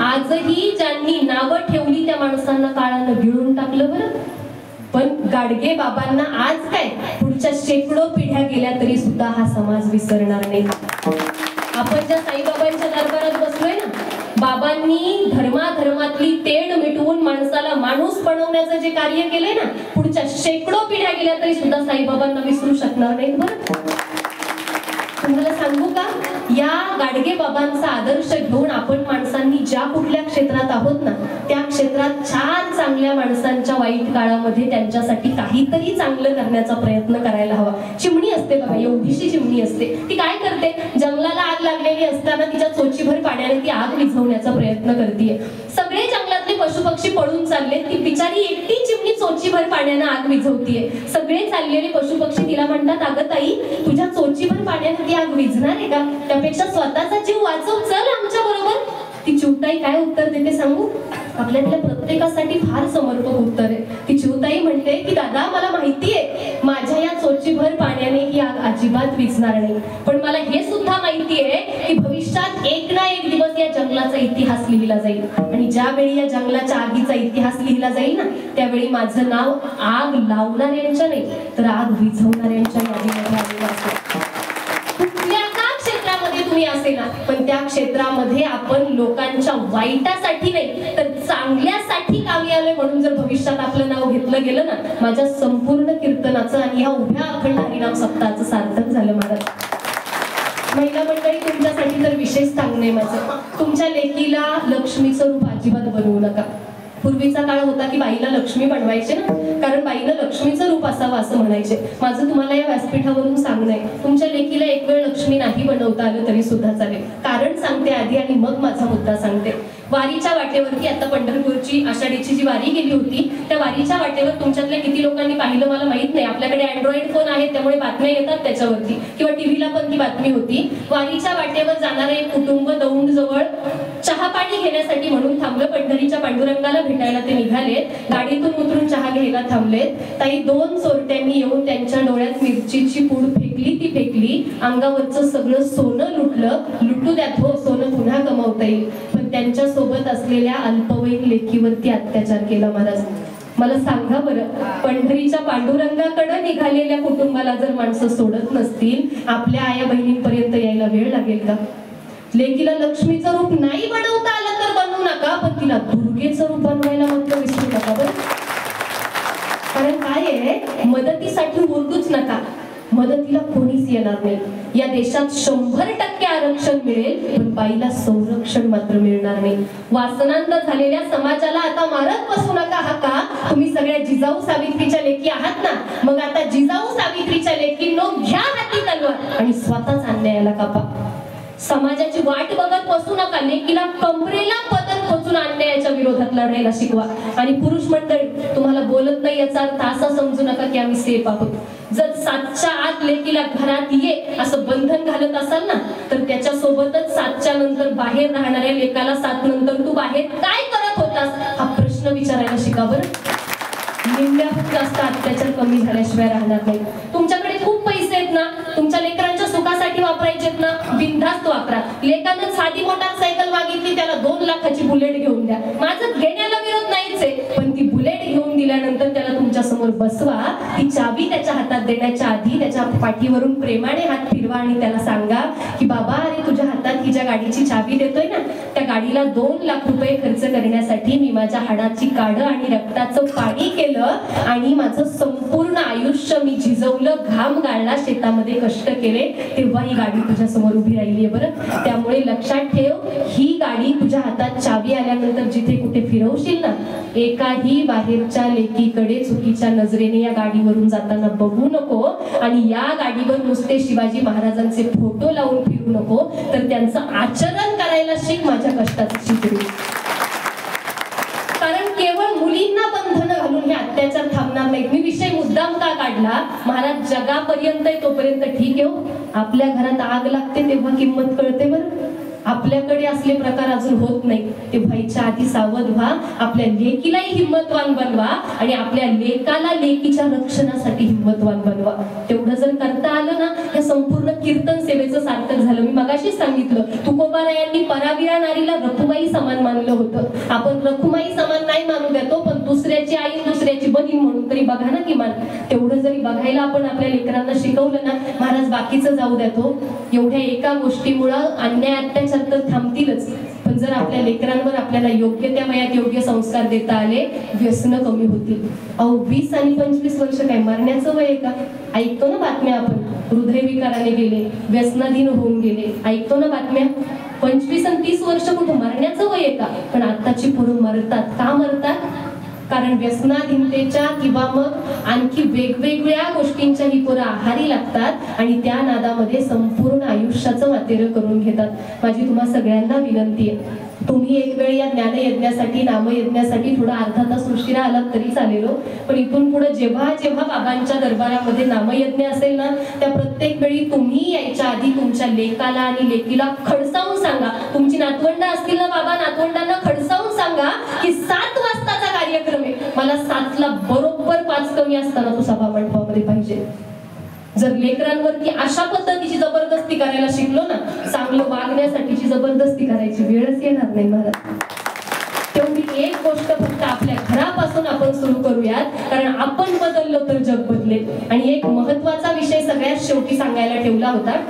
आजही ज्यांनी नावं ठेवली त्या माणसांना काळानं गिळून टाकलं बरं. पण गाडगे बाबांना आज काय, पुढच्या शेकडो पिढ्या गेल्या तरी सुद्धा हा समाज विसरणार नाही. आपण ज्या साईबाबांच्या दरबारात बसलोय ना, बाबांनी धर्माधर्मातली तेढ मिटवून माणसाला माणूस बनवण्याचं जे कार्य केलंय ना, पुढच्या शेकडो पिढ्या गेल्या तरी सुद्धा साईबाबांना विसरू शकणार नाहीत बरं. तुम्हाला सांगू का, या गाडगे बाबांचा आदर्श घेऊन आपण माणसांनी ज्या कुठल्या क्षेत्रात आहोत ना, त्या क्षेत्रात छान चांगल्या माणसांच्या वाईट काळामध्ये त्यांच्यासाठी काहीतरी चांगलं करण्याचा प्रयत्न करायला हवा. चिमणी असते बघा, एवढीशी चिमणी असते, ती काय करते? जंगलाला आग लागलेली असताना तिच्या चोचीभर पाण्याने ती आग विझवण्याचा प्रयत्न करते. सगळे जंगलातले पशुपक्षी पळून चालले, ती बिचारी एकटी चिमणी चोचीभर पाण्याने आग विझवतीये. सगळे चाललेले पशुपक्षी तिला म्हणतात, अगं ताई, तुझ्या चोचीभर पाण्याने ती आग विझणार आहे का? त्यापेक्षा स्वतःचा जीव वाचव, चल आमच्या बरोबर. ती चिवताई काय उत्तर देते सांगू? आपल्यातल्या प्रत्येकासाठी फार समर्पक उत्तर आहे. ती चिवताई म्हणते की दादा, मला माहितीये माझ्या या चोचीभर पाण्याने ही आग अजिबात विझणार नाही, पण मला हे सुद्धा माहितीये की भविष्यात एक ना एक दिवस या जंगलाचा इतिहास लिहिला जाईल आणि ज्यावेळी या जंगलाच्या आगीचा इतिहास लिहिला जाईल ना, त्यावेळी माझं नाव आग लावणाऱ्यांच्या नाही तर आग विझवणाऱ्यांच्या यादीमध्ये आलेलं असेल. कुठल्या का क्षेत्रामध्ये तुम्ही असेल ना, पण त्या क्षेत्रामध्ये आपण लोकांच्या वाईटासाठी नाही तर चांगल्यासाठी कामी आलोय म्हणून जर भविष्यात आपलं नाव घेतलं गेलं ना, माझ्या संपूर्ण कीर्तनाचं आणि ह्या उभ्या अखंड हरिनाम सप्ताहाचं सार्थक झालं. महाराज महिला मंडळी, तुमच्यासाठी तर विशेष सांगणे माझं, तुमच्या लेकीला लक्ष्मीचं रूप अजिबात बनवू नका. पूर्वीचा काळ होता की बाईला लक्ष्मी बनवायचे ना, कारण बाईला लक्ष्मीचं रूप असावं असं म्हणायचे. माझं तुम्हाला या व्यासपीठावरून सांगणं आहे, तुमच्या लेकीला एक वेळ लक्ष्मी नाही बनवता आलं तरी सुद्धा चालेल. कारण सांगते आधी आणि मग माझा मुद्दा सांगते. वारीच्या वाटेवरती आता पंढरपूरची आषाढीची जी वारी गेली होती त्या वारीच्या वाटेवर तुमच्यातल्या किती लोकांनी पाहिलं मला माहित नाही. आपल्याकडे अँड्रॉइड फोन आहेत त्यामुळे बातम्या येतात त्याच्यावरती किंवा टीव्हीला पण ती बातमी होती. वारीच्या वाटेवर जाणारं एक कुटुंब दौंड जवळ चहा पाणी घेण्यासाठी म्हणून थांबलं. पंढरीच्या पांडुरंगाला भेटायला ते निघाले. गाडीतून उतरून चहा घ्यायला थांबलेत. ताई 2 चोरट्यांनी येऊन त्यांच्या डोळ्यात मिरचीची पूड फेकली. ती फेकली. अंगावरचं सगळं सोनं लुटलं. लुटू द्यात हो, सोनं पुन्हा कमवता येईल. पण त्यांच्या सोबत असलेल्या अल्पवयीन लेकीवरती अत्याचार केला महाराज. मला सांगा बरं, पंढरीच्या पांडुरंगाकडे निघालेल्या कुटुंबाला जर माणसं सोडत नसतील, आपल्या आया बहिणींपर्यंत यायला वेळ लागेल का? लेकीला लक्ष्मीचं रूप नाही बनवता आलं तर बनवू नका, पण तिला दुर्गेचं रूप बनवायला मात्र विसरू नका बरं. कारण काय आहे, मदतीसाठी ओरडूच नका. मदतीला कोणीच येणार नाही. या देशात 100% आरक्षण मिळेल, पण बाईला संरक्षण मात्र मिळणार नाही. वासनांत झालेल्या समाजाला आता मारत बसू नका. हा का तुम्ही सगळ्या जिजाऊ सावित्रीच्या लेकी आहात ना, मग आता जिजाऊ सावित्रीच्या लेकींनो घ्या हाती तलवार आणि स्वतःच अन्यायाला कापा. समाजाची वाट बघत बसू नका. लेकीला कमरेला पदर खोचून अन्यायाच्या विरोधात लढायला शिकवा. आणि पुरुष मंडळी, तुम्हाला बोलत नाही याचा अर्थ असा समजू नका की आम्ही सेफ आहोत. जर 7च्या आत लेकीला घरात ये असं बंधन घालत असाल ना, तर त्याच्या सोबतच 7च्या नंतर बाहेर राहणाऱ्या लेकाला 7 नंतर तू बाहेर काय करत होतास हा प्रश्न विचारायला शिका बरं. निम्म्याहून जास्त अत्याचार कमी झाल्याशिवाय राहणार नाही. तुमच्याकडे खूप पैसे आहेत ना, तुमच्या लेकरांच्या सुखासाठी वापरायचेत ना, बिनधास्त वापरा. लेकानं साधी मोटारसायकल मागितली, त्याला 2 लाखाची बुलेट घेऊन द्या. माझं घेण्याला विरोध नाहीच आहे, पण ती बुलेट घेऊन दिल्यानंतर त्याला तुमच्या समोर बसवा. ती चावी त्याच्या हातात देण्याच्या आधी त्याच्या पाठीवरून प्रेमाने हात फिरवा आणि त्याला सांगा की बाबा, अरे तुझ्या हातात ही ज्या गाडीची चावी देतोय ना, त्या गाडीला 2 लाख रुपये खर्च करण्यासाठी मी माझ्या हाडाची काढं आणि रक्ताचं पाणी केलं आणि माझं संपूर्ण आयुष्य मी झिजवलं, घाम गाळला, शेतामध्ये कष्ट केले, तेव्हा ही गाडी तुझ्या समोर उभी राहिली आहे बरं. त्यामुळे लक्षात ठेव, ही गाडी तुझ्या हातात चावी आल्यानंतर जिथे कुठे फिरवशील ना, एकाही बाहेरच्या लेकीकडे चुकीच्या नजरेने या गाडीवरून जाताना बघू नको. आणि या गाडीवर नुसते शिवाजी महाराजांचे फोटो लावून फिरू नको, तर त्यांचं आचरण करायला शिक. माझ्या कष्टाचं शिकू. कारण केवळ मुलींना बंधन घालून हे अत्याचार थांबणार नाहीत. मी विषय मुद्दाम का काढला, महाराज जगापर्यंत तोपर्यंत ठीक आहे. आपल्या घरात आग लागते तेव्हा किंमत कळते बरं. आपल्याकडे असले प्रकार अजून होत नाही. ते व्हायच्या आधी सावध व्हा. आपल्या लेकीलाही हिंमतवान बनवा आणि आपल्या लेकाला लेकीच्या रक्षणासाठी हिंमतवान बनवा. तेवढं जर करता आलं ना, या संपूर्ण कीर्तन सेवेचं सार्थक झालं. मी मगाशीच सांगितलं, तुकोबारायांनी पराविरा नारीला रखुमाई समान मानलं होतं. आपण रखुमाई समान नाही मानू देतो, पण दुसऱ्याची आई दुसऱ्याची बहीण म्हणून तरी बघा ना किमान. तेवढं जरी बघायला आपण आपल्या लेकरांना शिकवलं ना, महाराज बाकीचं जाऊ देतो. एवढ्या एका गोष्टीमुळं अन्याय अत्याचार तर थांबतीलच, पण जर आपल्या लेकरांवर आपल्याला योग्य त्या वयात योग्य संस्कार देता आले, व्यसनं कमी होतील. अहो 20 आणि 25 वर्ष काय मरण्याचं वय आहे का? ऐकतो ना बातम्या आपण, हृदयविकाराने गेले, व्यसनाधीन होऊन गेले, ऐकतो ना बातम्या. 25 आणि 30 वर्ष कुठं मरण्याचं वय आहे का? पण आताची पोरं मरतात. का मरतात? कारण व्यसनाधीनतेच्या किंवा मग आणखी वेगवेगळ्या गोष्टींच्या ही पोरं आहारी लागतात आणि त्या नादामध्ये संपूर्ण आयुष्याचं वातेरं करून घेतात. माझी तुम्हा सगळ्यांना विनंती आहे, तुम्ही एक वेळ या ज्ञानयज्ञासाठी नामयज्ञासाठी थोडा अर्धा तास उशिरा आलात तरी चालेल, पण इथून पुढे जेव्हा जेव्हा बाबांच्या दरबारामध्ये नामयज्ञ असेल ना, त्या प्रत्येक वेळी तुम्ही यायच्या आधी तुमच्या लेकाला आणि लेकीला खडसावून सांगा. तुमची नातवंड असतील ना बाबा, नातवंडांना खडसावून सांगा की 7 वाजताचा कार्यक्रम आहे, मला 7ला बरोबर 5 कमी असताना तो सभा मंडपामध्ये पाहिजे. जर लेकरांवरती अशा पद्धतीची जबरदस्ती करायला शिकलो ना, चांगलं वागण्यासाठीची जबरदस्ती करायची वेळच येणार नाही महाराज. तेवढी एक गोष्ट फक्त आपल्या घरापासून आपण सुरू करूयात, कारण आपण बदललो तर जग बदलेल. आणि एक महत्वाचा विषय सगळ्यात शेवटी सांगायला ठेवला होता.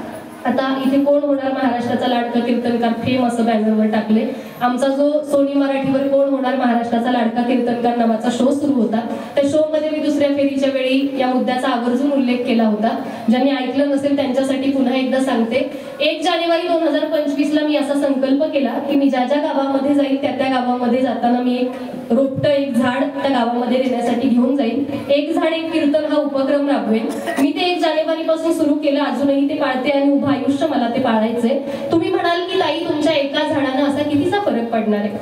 आता इथे कोण होणार महाराष्ट्राचा लाडका कीर्तनकार, फेम असं बॅनरवर टाकले. आमचा जो सोनी मराठीवर कोण होणार महाराष्ट्राचा लाडका कीर्तनकार नावाचा शो सुरू होता. त्या शो मध्ये मी दुसऱ्या फेरीच्या वेळी या मुद्द्याचा आवर्जून उल्लेख केला होता. ज्यांनी ऐकलं नसेल त्यांच्यासाठी पुन्हा एकदा सांगते. 1 जानेवारी 2025ला मी असा संकल्प केला की मी ज्या ज्या गावामध्ये जाईल त्या गावामध्ये जाताना मी एक रोपटं, एक झाड त्या गावामध्ये देण्यासाठी घेऊन जाईल. 1 झाड 1 कीर्तन हा उपक्रम राबवेल. मी ते 1 जानेवारी पासून सुरू केलं, अजूनही ते पाळते आणि उभं आयुष्य मला ते पाळायचंय. तुम्ही म्हणाल की ताई तुमच्या एका झाडानं असा कितीचा फरक पडणार आहे.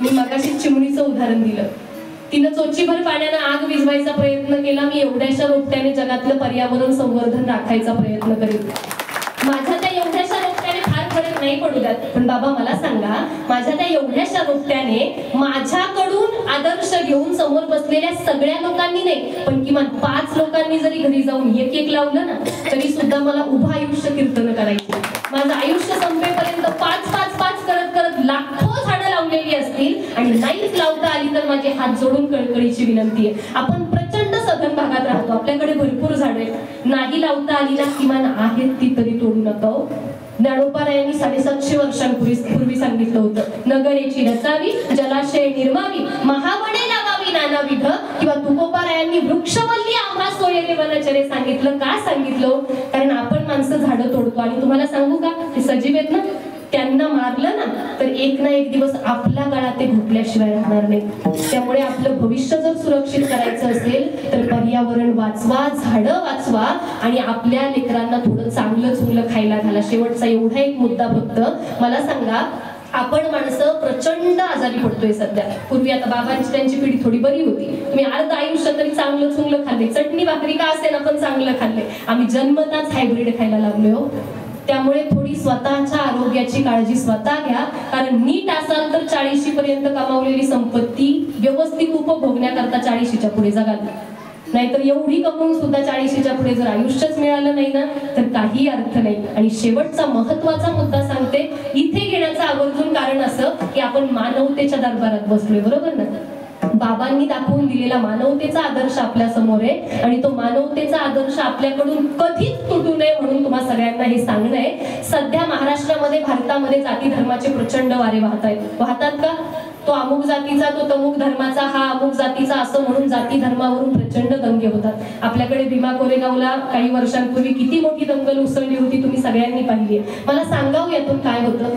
मी मगाशी चिमणीचं उदाहरण दिलं. तिनं चोचीभर पाण्यानं आग विझवायचा प्रयत्न केला. मी एवढ्याशा रोपट्याने जगातलं पर्यावरण संवर्धन राखायचा प्रयत्न करेन. माझ्या त्या एवढ्याशा रोपट्याने फार फरक नाही पडू द्यात, पण बाबा मला सांगा, माझ्या त्या एवढ्याशा रोपट्याने माझ्याकडून आदर्श घेऊन समोर बसलेल्या सगळ्या लोकांनी नाही, पण किमान 5 लोकांनी जरी घरी जाऊन एक लावलं ना, तरी सुद्धा मला उभं आयुष्य कीर्तन करायची. माझं आयुष्य संपेपर्यंत 5 करत करत लाखो झाडं लावलेली असतील आणि नाहीच लावता आली तर माझे हात जोडून कळकळीची विनंती आहे. आपण प्रचंड सधन भागात राहतो, आपल्याकडे भरपूर झाडं आहेत, नाही लावता आली ना, किमान आहेत ती तरी तोडू नका. ज्ञानोबारायांनी 750 वर्षांपूर्वी सांगितलं होतं, नगरेची रचावी, जलाशय निर्मावी, महावने लावावी नानाविध. किंवा तुकोबारायांनी वृक्षवल्ली आम्हा सोयरे वनचरे सांगितलं. का सांगितलं? कारण आपण माणसं झाडं तोडतो. आणि तुम्हाला सांगू का, ते सजीव आहेत ना, त्यांना मारलं ना तर एक ना एक दिवस आपल्या गळात ते घुटल्याशिवाय राहणार नाही. त्यामुळे आपलं भविष्य जर सुरक्षित करायचं असेल तर पर्यावरण वाचवा, झाडं वाचवा आणि आपल्या लेकरांना थोडं चांगलं चुंगलं खायला घाला. शेवटचा एवढा एक मुद्दा फक्त मला सांगा, आपण माणसं प्रचंड आजारी पडतोय सध्या. पूर्वी आता बाबांची त्यांची पिढी थोडी बरी होती. तुम्ही अर्ध आयुष्य तरी चांगलं चुंगलं खाल्ले, चटणी भाकरी का असेल आपण चांगलं खाल्ले. आम्ही जन्मताच हायब्रिड खायला लागलोय हो. त्यामुळे थोडी स्वतःच्या आरोग्याची काळजी स्वतः घ्या. कारण नीट असाल तर 40 पर्यंत कमावलेली संपत्ती व्यवस्थित उपभोगण्याकरता 40च्या पुढे जगाल. नाहीतर एवढी कमवून सुद्धा 40च्या पुढे जर आयुष्यच मिळालं नाही ना तर काही अर्थ नाही. आणि शेवटचा महत्वाचा मुद्दा सांगते, इथे घेण्याचं आवर्जून कारण असं की आपण मानवतेच्या दरबारात बसलोय, बरोबर ना. बाबांनी दाखवून दिलेला मानवतेचा आदर्श आपल्या समोर आहे आणि तो मानवतेचा आदर्श आपल्याकडून कधीच तुटू नये म्हणून तुम्हा सगळ्यांना हे सांगणं आहे. सध्या महाराष्ट्रामध्ये, भारतामध्ये जाती धर्माचे प्रचंड वारे वाहतात का? तो अमुक जातीचा, तो तमुक धर्माचा, हा अमुक जातीचा, असं म्हणून जाती धर्मावरून प्रचंड दंगे होतात. आपल्याकडे भीमा कोरेगावला काही वर्षांपूर्वी किती मोठी दंगल उसळली होती, तुम्ही सगळ्यांनी पाहिली. मला सांगावं यातून काय होतं?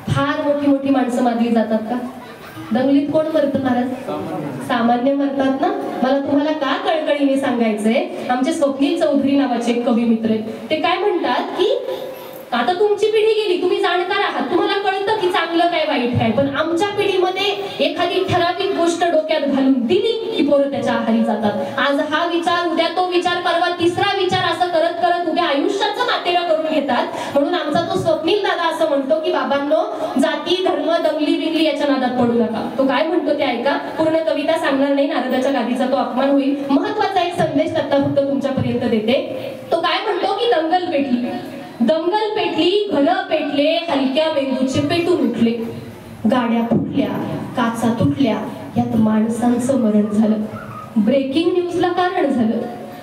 फार मोठी माणसं मारली जातात का? दंगलीत कोण मरतं महाराज? सामान्य मरतात ना. मला तुम्हाला का कळकळीने सांगायचंय, आमचे स्वप्नील चौधरी नावाचे एक कवी मित्र आहेत. ते काय म्हणतात की आता तुमची पिढी गेली, तुम्ही जाणकार आहात, तुम्हाला कळतं की चांगलं काय वाईट काय, पण आमच्या पिढीमध्ये एखादी ठराविक गोष्ट डोक्यात घालून दिली की पोरं त्याच्या आहारी जातात. आज हा विचार, उद्या तो विचार, परवा तिसरा विचार, असं करत करत उद्या आयुष्याचं मातेरा करून घेतात. म्हणून आमचा तो स्वप्नील दादा असं म्हणतो की बाबांनो, जाती धर्म दंगली बिंगली याच्या नादात पडू नका. तो काय म्हणतो ते ऐका. पूर्ण कविता सांगणार नाही, नारदाच्या गादीचा तो अपमान होईल. महत्वाचा एक संदेश आता फक्त तुमच्यापर्यंत देते. तो काय म्हणतो की दंगल पेटली, घरं पेटले, हलक्या मेंदूचे पेटून उठले, गाड्या फुटल्या, काचा तुटल्या, यात माणसांचं मरण झालं. ब्रेकिंग न्यूजला कारण झालं.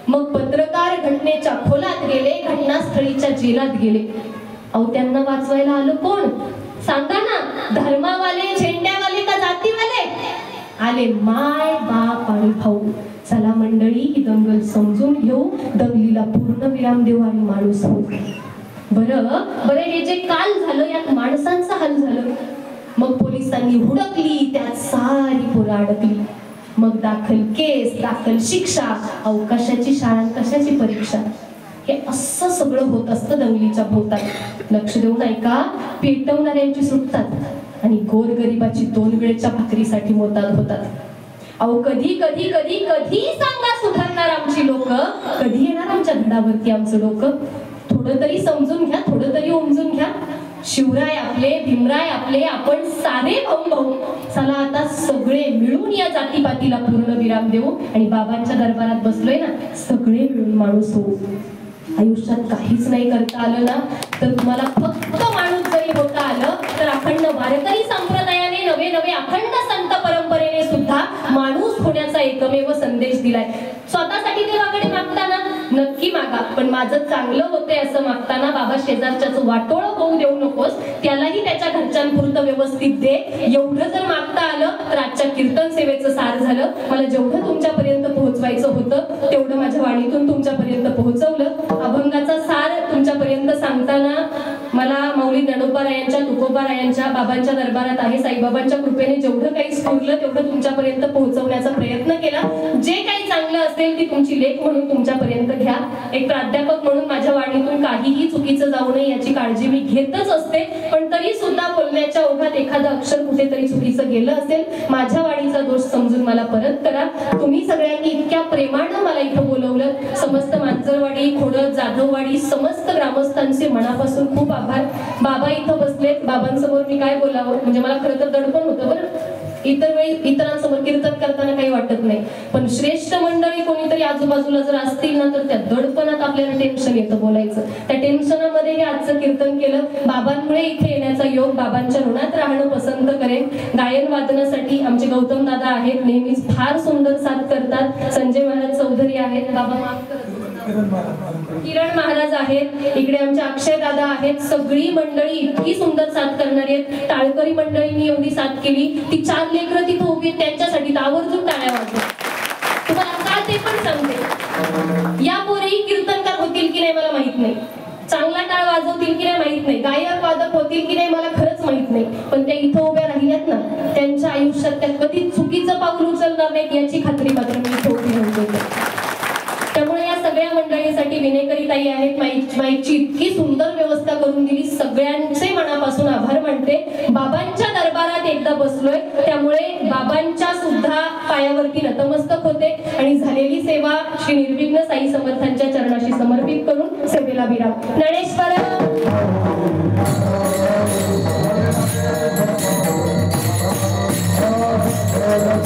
मग पत्रकार घटनेच्या खोलात गेले, घटनास्थळीच्या जेलात गेले. अहो, त्यांना वाचवायला आलं कोण? सांगा ना. धर्मावाले, झेंड्यावाले का जातीवाले? आले माय, बाप आणि भाऊ. चला मंडळी, ही दंगल समजून घेऊ, दंगलीला पूर्ण विराम देऊ आणि माणूस होऊ. बरं हे जे काल झालं यात माणसांचा हाल झालं. मग पोलिसांनी हुडकली, त्यात सारी पोरं अडकली. मग दाखल केस, दाखल शिक्षा, अवकाशाची शाळा, कशाची परीक्षा. हे असं सगळं होत असतं दंगलीच्या भोवतात. लक्ष देऊन ऐका, पेटवणाऱ्यांची सुटतात आणि गोरगरिबाची 2 वेळच्या भाकरीसाठी मोताद होतात. अहो, कधी सांगा सुधारणार आमची लोक, कधी येणार आमच्या धडावरती आमचं डोकं. थोडं तरी समजून घ्या, थोडं तरी उमजून घ्या. शिवराय आपले, भीमराय आपले, आपण सारे भाऊ. चला आता सगळे मिळून या जातीपातीला पूर्ण विराम देऊ आणि बाबांच्या दरबारात बसलोय ना, सगळे मिळून माणूस होऊ. आयुष्यात काहीच नाही करता आलं ना तर तुम्हाला फक्त माणूस जरी होता आलं तर अखंड वारकरी संप्रदायाने, नवे अखंड संत परंपरेने सुद्धा माणूस होण्याचा एकमेव संदेश दिलाय. स्वतःसाठी देवाकडे मागताना नक्की मागा, पण माझं चांगलं होतंय असं मागताना बाबा शेजारच्याच वाटोळ होऊ देऊ नकोस, त्यालाही त्याच्या घरच्यांपुरतं व्यवस्थित दे. एवढं जर मागता आलं तर आजच्या कीर्तन सेवेचं सार झालं. मला जेवढं तुमच्यापर्यंत पोहोचवायचं होतं तेवढं माझ्या वाणीतून तुमच्यापर्यंत पोहोचवलं. अभंगाचा सार तुमच्यापर्यंत सांगताना मला माऊली ज्ञानोबारायांच्या तुकोबा तुकोबारायांच्या बाबांच्या दरबारात आहे. साईबाबांच्या कृपेने जेवढं काही स्फुरलं तेवढं तुमच्यापर्यंत पोहोचवण्याचा प्रयत्न केला. जे काही चांगलं असेल ती तुमची लेख म्हणून तुमच्यापर्यंत घ्या. एक प्राध्यापक म्हणून माझ्या वाणीतून काहीही चुकीचं जाऊ नये याची काळजी मी घेतच असते, पण तरी सुद्धा बोलण्याच्या ओघात एखादं अक्षर कुठेतरी चुकीचं गेलं असेल, माझ्या वाणीचा दोष समजून मला परत करा. तुम्ही सगळ्यांनी इतक्या प्रेमानं मला इथं बोलवलं. समस्त मांजरवाडी, खोडद, जाधववाडी समस्त ग्रामस्थांचे मनापासून खूप आभार. बाबा इथं बसलेत, बाबांसमोर मी काय बोलावं, म्हणजे मला खरं तर दडपण होतं बरं. इतर वेळी इतरांसमोर कीर्तन करताना काही वाटत नाही, पण श्रेष्ठ मंडळी कोणीतरी आजूबाजूला जर असतील ना तर त्या दडपणात आपल्याला टेन्शन येतं बोलायचं. त्या टेन्शनामध्ये हे आजचं कीर्तन केलं. बाबांमुळे इथे येण्याचा योग, बाबांच्या ऋणात राहणं पसंत करेन. गायन वादनासाठी आमचे गौतम दादा आहेत, नेहमीच फार सुंदर साथ करतात. संजय महाराज चौधरी आहेत, बाबा माफ करत, किरण महाराज आहेत, इकडे आमचे अक्षय दादा आहेत. सगळी मंडळी इतकी सुंदर साथ करणारी आहेत. टाळकरी मंडळींनी एवढी साथ केली. ती 4 लेकरं तिथं उभी आहेत, त्यांच्यासाठी आवर्जून टाळ्या वाजवा. तुम्हाला का ते पण सांगते, यापुढेही कीर्तनकार होतील की नाही मला माहित नाही, चांगला टाळ वाजवतील की नाही माहित नाही, गायक वादक होतील की नाही मला खरंच माहित नाही, पण त्या इथं उभ्या राहिल्यात ना, त्यांच्या आयुष्यात त्या कधी चुकीचं पाऊल उचलणार नाहीत याची खात्री मात्र मी इथं उभी राहते. त्यामुळे या सगळ्या मंडळींसाठी विनेकरी ताई आहेत, माईकची इतकी सुंदर व्यवस्था करून दिली. सगळ्यांचे मनापासून आभार मानते. बाबांच्या दरबारात एकदा बसलोय, त्यामुळे बाबांच्या सुद्धा पायावरती नतमस्तक होते आणि झालेली सेवा श्री निर्विघ्न साई समर्थांच्या चरणाशी समर्पित करून सेवेला विराम. ज्ञानेश्वर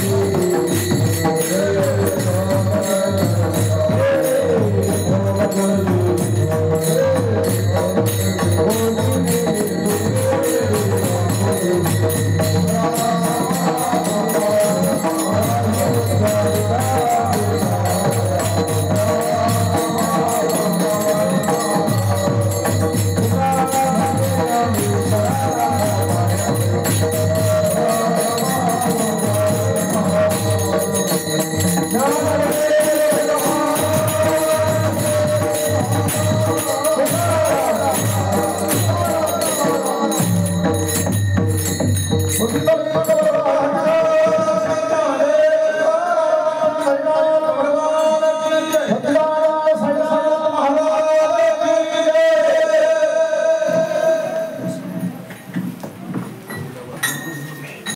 Oh,